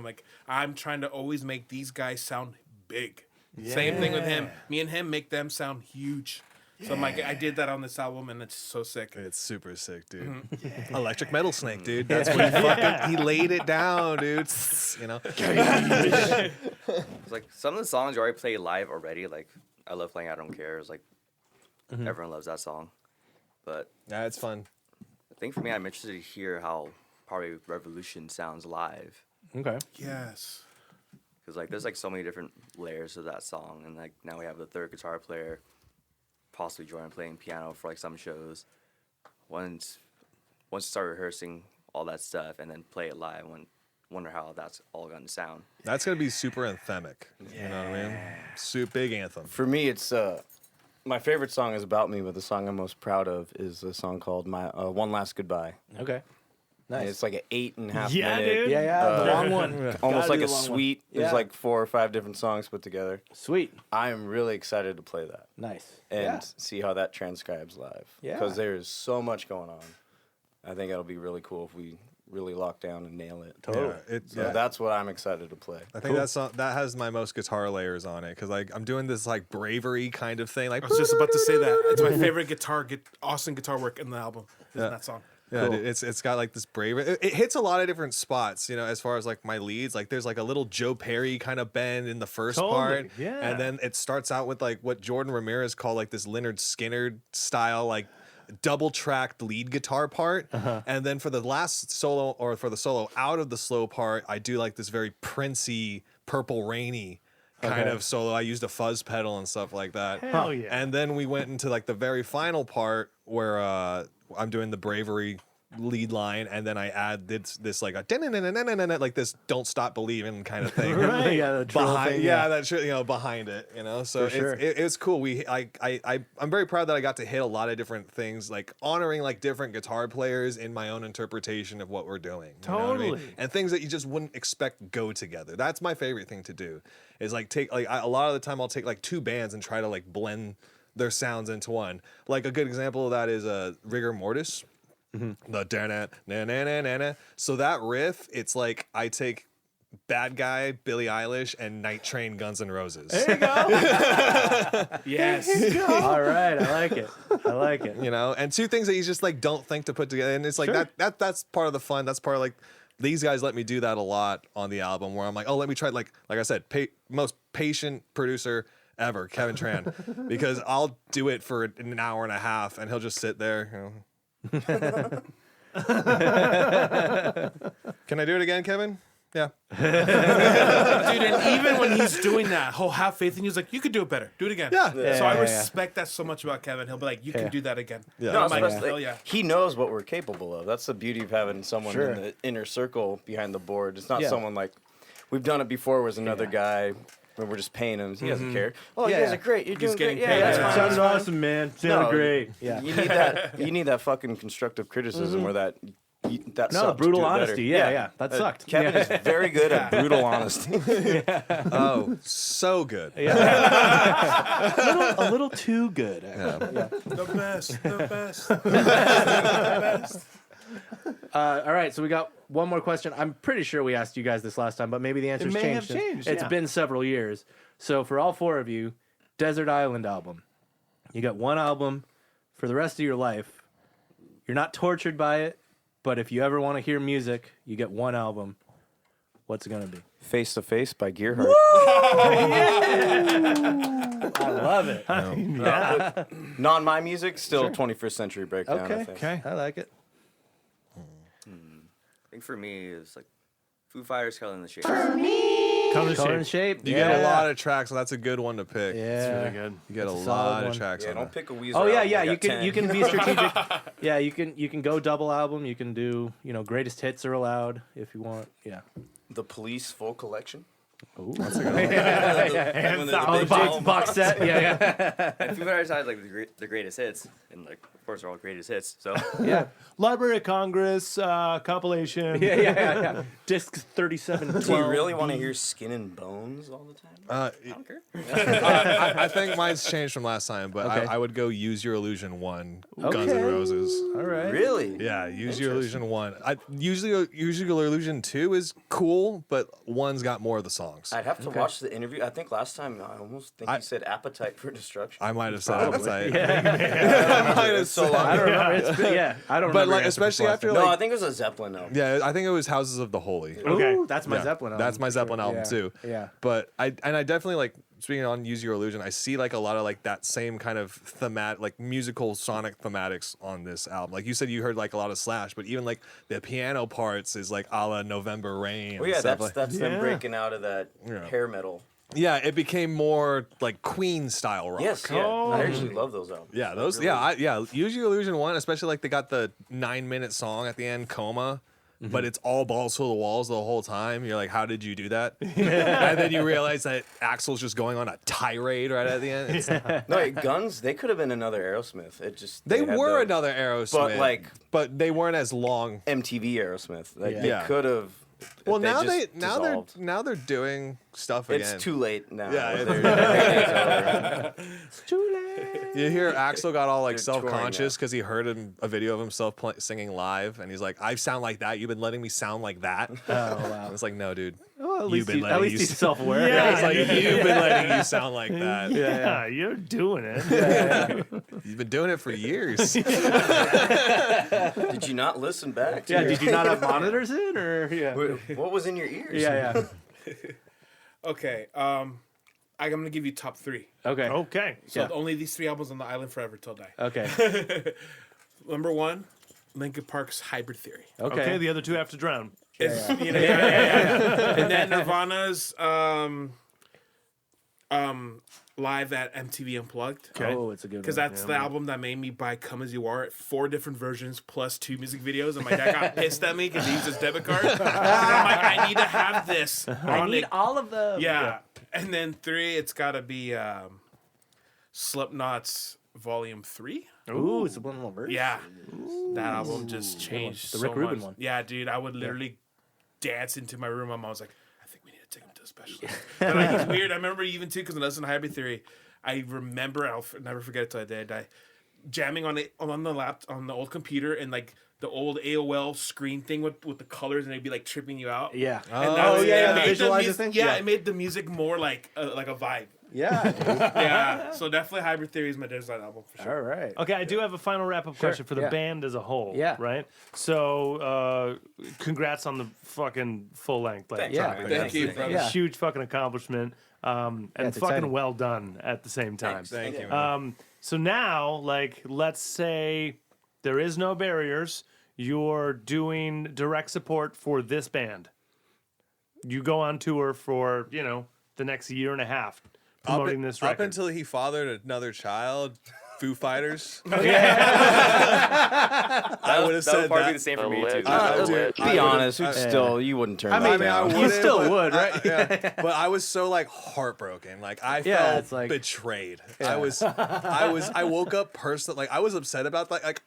I'm trying to always make these guys sound big. Same thing with him. Me and him make them sound huge. So I'm like, I did that on this album and it's so sick. It's super sick, dude. Electric Metal Snake, dude. That's what he laid it down, dude. You know. It's like some of the songs you already played live already. Like I love playing I Don't Care. It's like everyone loves that song. But Yeah, it's fun. I think for me, I'm interested to hear how probably Revolution sounds live. Okay. Yes. Because like there's like so many different layers of that song, and like now we have the third guitar player, possibly join playing piano for like some shows. Once you start rehearsing all that stuff and then play it live, wonder how that's all going to sound. That's gonna be super anthemic. You know what I mean? Super big anthem. For me, it's my favorite song is About Me, but the song I'm most proud of is a song called My One Last Goodbye. Okay. And Nice. it's like an 8.5 Yeah, minute, dude. Yeah, the long one. almost Gotta like do a the long one. suite. Yeah. There's like 4 or 5 different songs put together. Sweet. I am really excited to play that Nice. and Yeah. see how that transcribes live. Yeah. Because there's so much going on. I think it'll be really cool if we really lock down and nail it. Totally. So that's what I'm excited to play. I think that has my most guitar layers on it because like I'm doing this like bravery kind of thing. Like I was just about to say that. It's my favorite awesome guitar work in the album. Is Yeah. that song. yeah, dude, it's got like this bravery. It hits a lot of different spots. You know, as far as like my leads, like there's like a little Joe Perry kind of bend in the first Totally, part, yeah. and then it starts out with like what Jordan Ramirez called like this Leonard Skinner style like double tracked lead guitar part, and then for the last solo or for the solo out of the slow part, I do like this very Princey Purple Rainy kind of solo. I used a fuzz pedal and stuff like that. Hell yeah. And then we went into like the very final part where I'm doing the bravery lead line, and then I add this like a like this "Don't Stop Believing" kind of thing. Right. Yeah, the trill Behind, thing, yeah, that's behind it, So For sure. it's cool. I'm very proud that I got to hit a lot of different things, like honoring like different guitar players in my own interpretation of what we're doing. You know what I mean? Totally. And things that you just wouldn't expect go together. That's my favorite thing to do. Is like take like a lot of the time I'll take like two bands and try to like blend their sounds into one. Like a good example of that is Rigor Mortis. The da na na na na na. So that riff, it's like I take Bad Guy, Billie Eilish, and Night Train, Guns N' Roses. There you go. Yes. All right, I like it. And two things that you just like don't think to put together, and it's like Sure. that's part of the fun. That's part of like these guys let me do that a lot on the album, where I'm like, oh, let me try like I said, most patient producer ever, Kevin Tran, because I'll do it for an hour and a half, and he'll just sit there. Can I do it again, Kevin? Yeah. Dude, and even when he's doing that, he'll have faith in you. He's like, you could do it better. Do it again. Yeah. So I respect that so much about Kevin. He'll be like, you can do that again. Yeah. No, I'm like, especially, hell yeah. he knows what we're capable of. That's the beauty of having someone Sure. in the inner circle behind the board. It's not Yeah. someone like we've done it before. Was another guy where we're just paying him. He doesn't care. Oh, Yeah, you guys yeah. are great. You're doing getting great. paid. Yeah, that's Yeah. fine. Sounded that's fine. awesome, man. Sounded No, great. Yeah. You need that. You need that fucking constructive criticism where that. That No, sucked. brutal Do it better. honesty. Yeah. That sucked. Kevin is very good at brutal honesty. Oh, so good. a little too good. Actually. The best. The best. All right, so we got one more question. I'm pretty sure we asked you guys this last time, but maybe the answer's may have changed. changed, It's yeah. been several years. So for all four of you, Desert Island album. You got one album for the rest of your life. You're not tortured by it, but if you ever want to hear music, you get one album. What's it gonna be? Face to Face by Gearheart. I love it. Yeah. Non my music, still 21st Century Breakdown. I Okay. think. I like it. I think for me, it's like Foo Fighters, Color in the Shade. Color Color and shape. shape. You get a lot of tracks, so that's a good one to pick. Yeah. It's really good. You get a That's a lot solid of one. tracks. Yeah, on don't that. pick a Weezer. Oh yeah, album. yeah. I You got can 10. you can be strategic. Yeah, you can go double album. You can do greatest hits are allowed if you want. Yeah. The Police full collection. Ooh. When there's a Oh, the big box, album. box set. Yeah. And Foo Fighters had like the greatest hits, and like of course they're all greatest hits. So Yeah. Library of Congress compilation. Yeah. Disc 3712. Do you really want to hear Skin and Bones all the time? I don't care. I think mine's changed from last time, but Okay. I would go Use Your Illusion 1, Guns N' Okay. Roses. All right. Really? Yeah, Use Your Illusion 1. Use Your Illusion 2 is cool, but 1's got more of the songs. I'd have to watch the interview. I think last time I almost think I- you said Appetite for Destruction. I might have said Appetite. Yeah. I might have so said- long. I don't remember. It's been, yeah. I don't But remember. like, especially after No, I like, think it was a Zeppelin album. yeah, I think it was Houses of the Holy. Okay. Ooh, that's my Yeah, Zeppelin album. That's my for Zeppelin sure. album Yeah. too. Yeah. But I definitely like speaking on Use Your Illusion. I see like a lot of like that same kind of like musical sonic thematics on this album. Like you said, you heard like a lot of Slash, but even like the piano parts is like a la November Rain. Well, and yeah, stuff that's like- them Yeah. breaking out of that Yeah. hair metal. yeah. It became more like Queen style rock. Yes, yeah. I actually love those albums. Yeah, those. Really. Yeah, Use Your Illusion 1, especially like they got the 9-minute song at the end, Coma. But it's all balls to the walls the whole time. You're like, how did you do that? And then you realize that Axl's just going on a tirade right at the end. It's- No, Guns, they could have been another Aerosmith. It just They had were the another Aerosmith, but they weren't as long. MTV Aerosmith. Like Yeah. they Yeah. could have. if Well, they just dissolved. now they're doing stuff again. It's too late now. Yeah, They're- It's too late. You hear Axl got all like They're touring self-conscious now. because he heard a video of himself singing live, and he's like, "I sound like that. You've been letting me sound like that." Oh wow. And it's like, no, dude. Well, at You've least, been at letting least you he's s- self-aware. Yeah. It's like you've been letting you sound like that. Yeah, you're doing it. You've been doing it for years. Did you not listen back? To Yeah. your- Did you not have monitors in, or yeah? What was in your ears? Yeah. Okay. I'm gonna give you top 3. Okay. Okay. So Yeah. only these 3 albums on the island forever till die. Okay. Number 1, Linkin Park's Hybrid Theory. Okay, the other two have to drown. It's, you know, yeah. And then Nirvana's live at MTV Unplugged. Okay. Oh, it's a good one. Because that's the album that made me buy Come As You Are, 4 different versions plus 2 music videos, and my dad got pissed at me because he used his debit card. And I'm like, I need to have this. I need all of them. Yeah. And then 3, it's got to be Slipknot's Volume 3. Ooh, Subliminal Verse. Yeah. That album just changed The so Rick Rubin much. one. Yeah, dude, I would literally dance into my room. My mom was like, I think we need to take him to a specialist. And like, it's weird. I remember even too, because when I was in Hybrid Theory, I remember, I'll never forget it till the day I die, jamming on the old computer and like the old AOL screen thing with the colors, and it'd be like tripping you out. Yeah. And that's- it made the visualizer mus- thing? Yeah, it made the music more like a vibe. Yeah, dude. Yeah, so definitely Hybrid Theory is my design album for sure. All right. Okay, I do have a final wrap-up question for the yeah. band as a whole. Yeah. Right? So, congrats on the fucking full-length. Like, Thanks, Yeah. man. Thank you, brother. Yeah. Huge fucking accomplishment. And it's fucking exciting. well done at the same time. Thanks. Thank you, man. So now, like, let's say there is no barriers. You're doing direct support for this band. You go on tour for, the next year and a half promoting this Up record. until he fathered another child, Foo Fighters. I would have That would said probably be that. the same for me too. Dude, Be honest, you wouldn't turn I that mean, I down. wouldn't, still but would, right? But I was so like heartbroken. Like I Yeah, felt it's like- betrayed. I woke up personally. Like I was upset about that. Like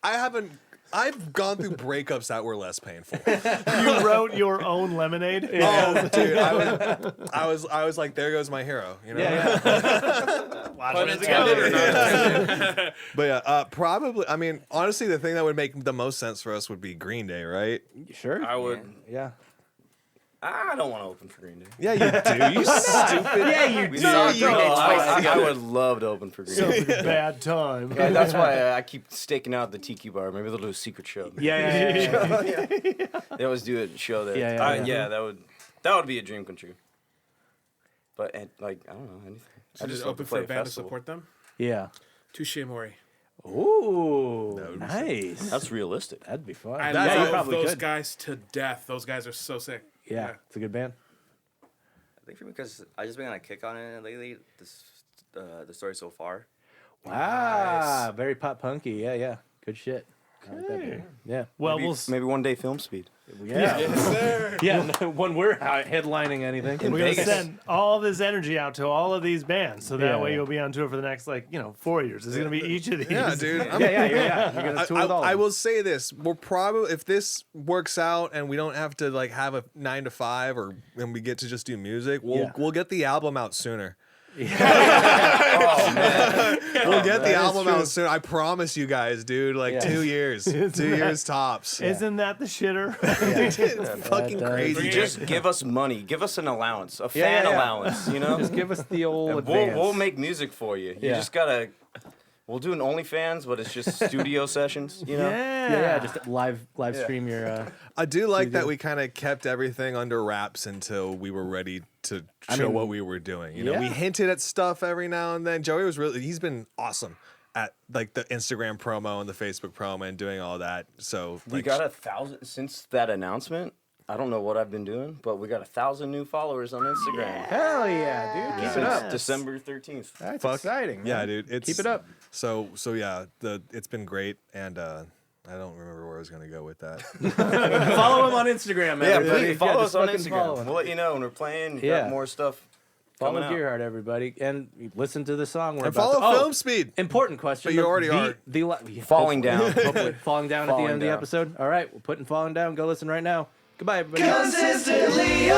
I've gone through breakups that were less painful. You wrote your own Lemonade. Oh, dude, I was like, there goes my hero. You know. Pun intended or not? But yeah, probably. I mean, honestly, the thing that would make the most sense for us would be Green Day, right? Sure. I would. Yeah. I don't want to open for Green Day. Yeah, you do. You stupid. Yeah, you We do. saw You Green Day know, twice. I would love to open for Green Day. Bad time. Yeah, that's why I keep staking out the Tiki Bar. Maybe they'll do a secret show. Yeah. They always do a show there. Yeah. That would be a dream come true. But I don't know anything. So I just love open to for play a band to festival. support them? Yeah. Touche Mori. Ooh, nice. That's realistic. That'd be fun. I yeah, you love probably those could. guys to death. Those guys are so sick. Yeah, it's a good band. I think for me, because I just been on a kick on it lately. The story so far. Wow, very pop punky. Yeah. Good shit. I like that band. Yeah. Well, Maybe one day Film Speed. Yeah. Yes, sir. Yeah. When we're headlining anything. In we're going to Vegas. send all this energy out to all of these bands. So that Yeah, way yeah. you'll be on tour for the next, 4 years. It's going to be each of these. Yeah, dude. Yeah. You're gonna tour with all. I of them. will say this: we're probably, if this works out and we don't have to like have a 9 to 5 or and we get to just do music, we'll get the album out sooner. We'll get the album out soon. I promise you guys, dude. Like 2 years, 2 years tops. Isn't that the shitter? It's fucking crazy. Just give us money. Give us an allowance, a fan yeah. allowance. You know, Just give us the old and advance. we'll make music for you. You Yeah. just gotta. We'll do an OnlyFans, but it's just studio sessions. You know. Yeah, just live stream your. I do like that we kind of kept everything under wraps until we were ready to show what we were doing. You know, we yeah. hinted at stuff every now and then. Joey he's been awesome at like the Instagram promo and the Facebook promo and doing all that. So We like, got 1,000 since that announcement. I don't know what I've been doing, but we got 1,000 new followers on Instagram Hell yeah, dude! Keep it up. since December 13th. That's exciting. yeah, man. dude. Keep it up. So yeah, it's been great, and I don't remember where I was gonna go with that. Follow him on Instagram, Yeah, everybody. please follow just us on fucking follow Instagram. him. We'll let you know when we're playing. Yeah. Got more stuff Follow coming out. Gearheart, everybody, and listen to the song we're And about follow to. Film Speed. Important question. But you already are. Falling down. Hopefully, falling down at the Falling end of the down. episode. All right, we're putting falling down. Go listen right now. Goodbye, everybody. Consistently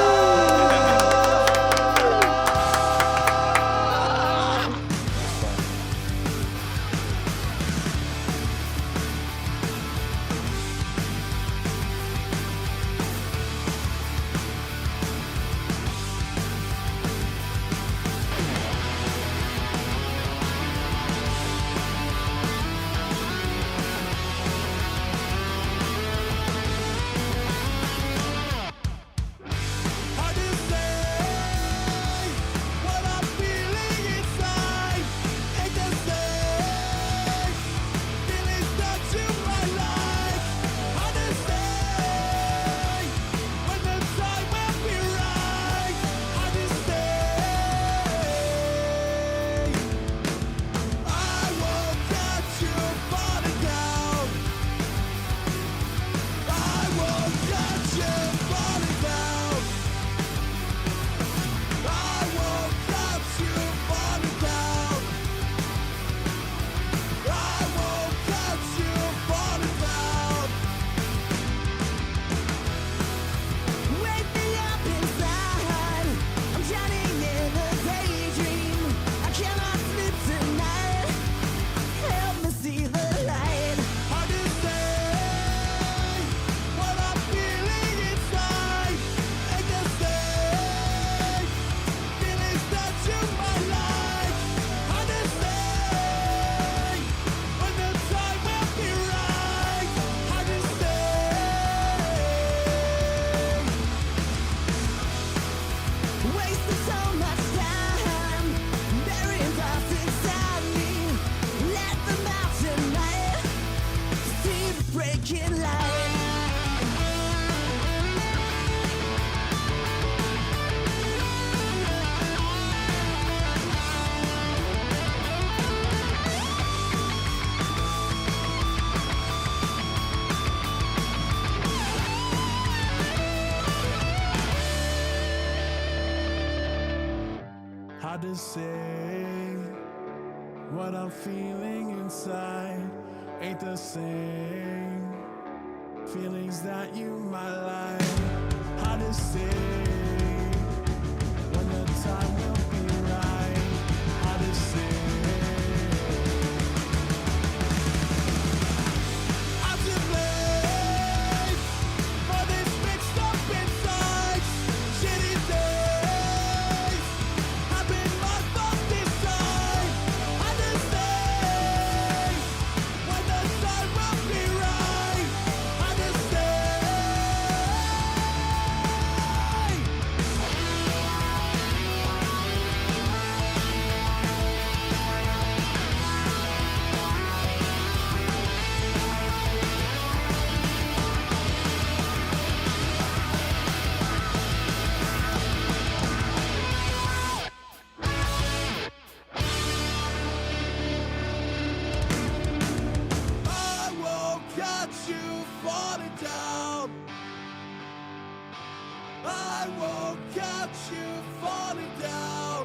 I just say hard to say what I'm feeling inside ain't the same feelings that you might like. Hard to say when the time will be right. Hard to say. I'm to blame for this mixed up inside. Shitty days have been my fault this time. Hard to say when the time will be right. Hard to say. I won't catch you falling down. I won't catch you falling down.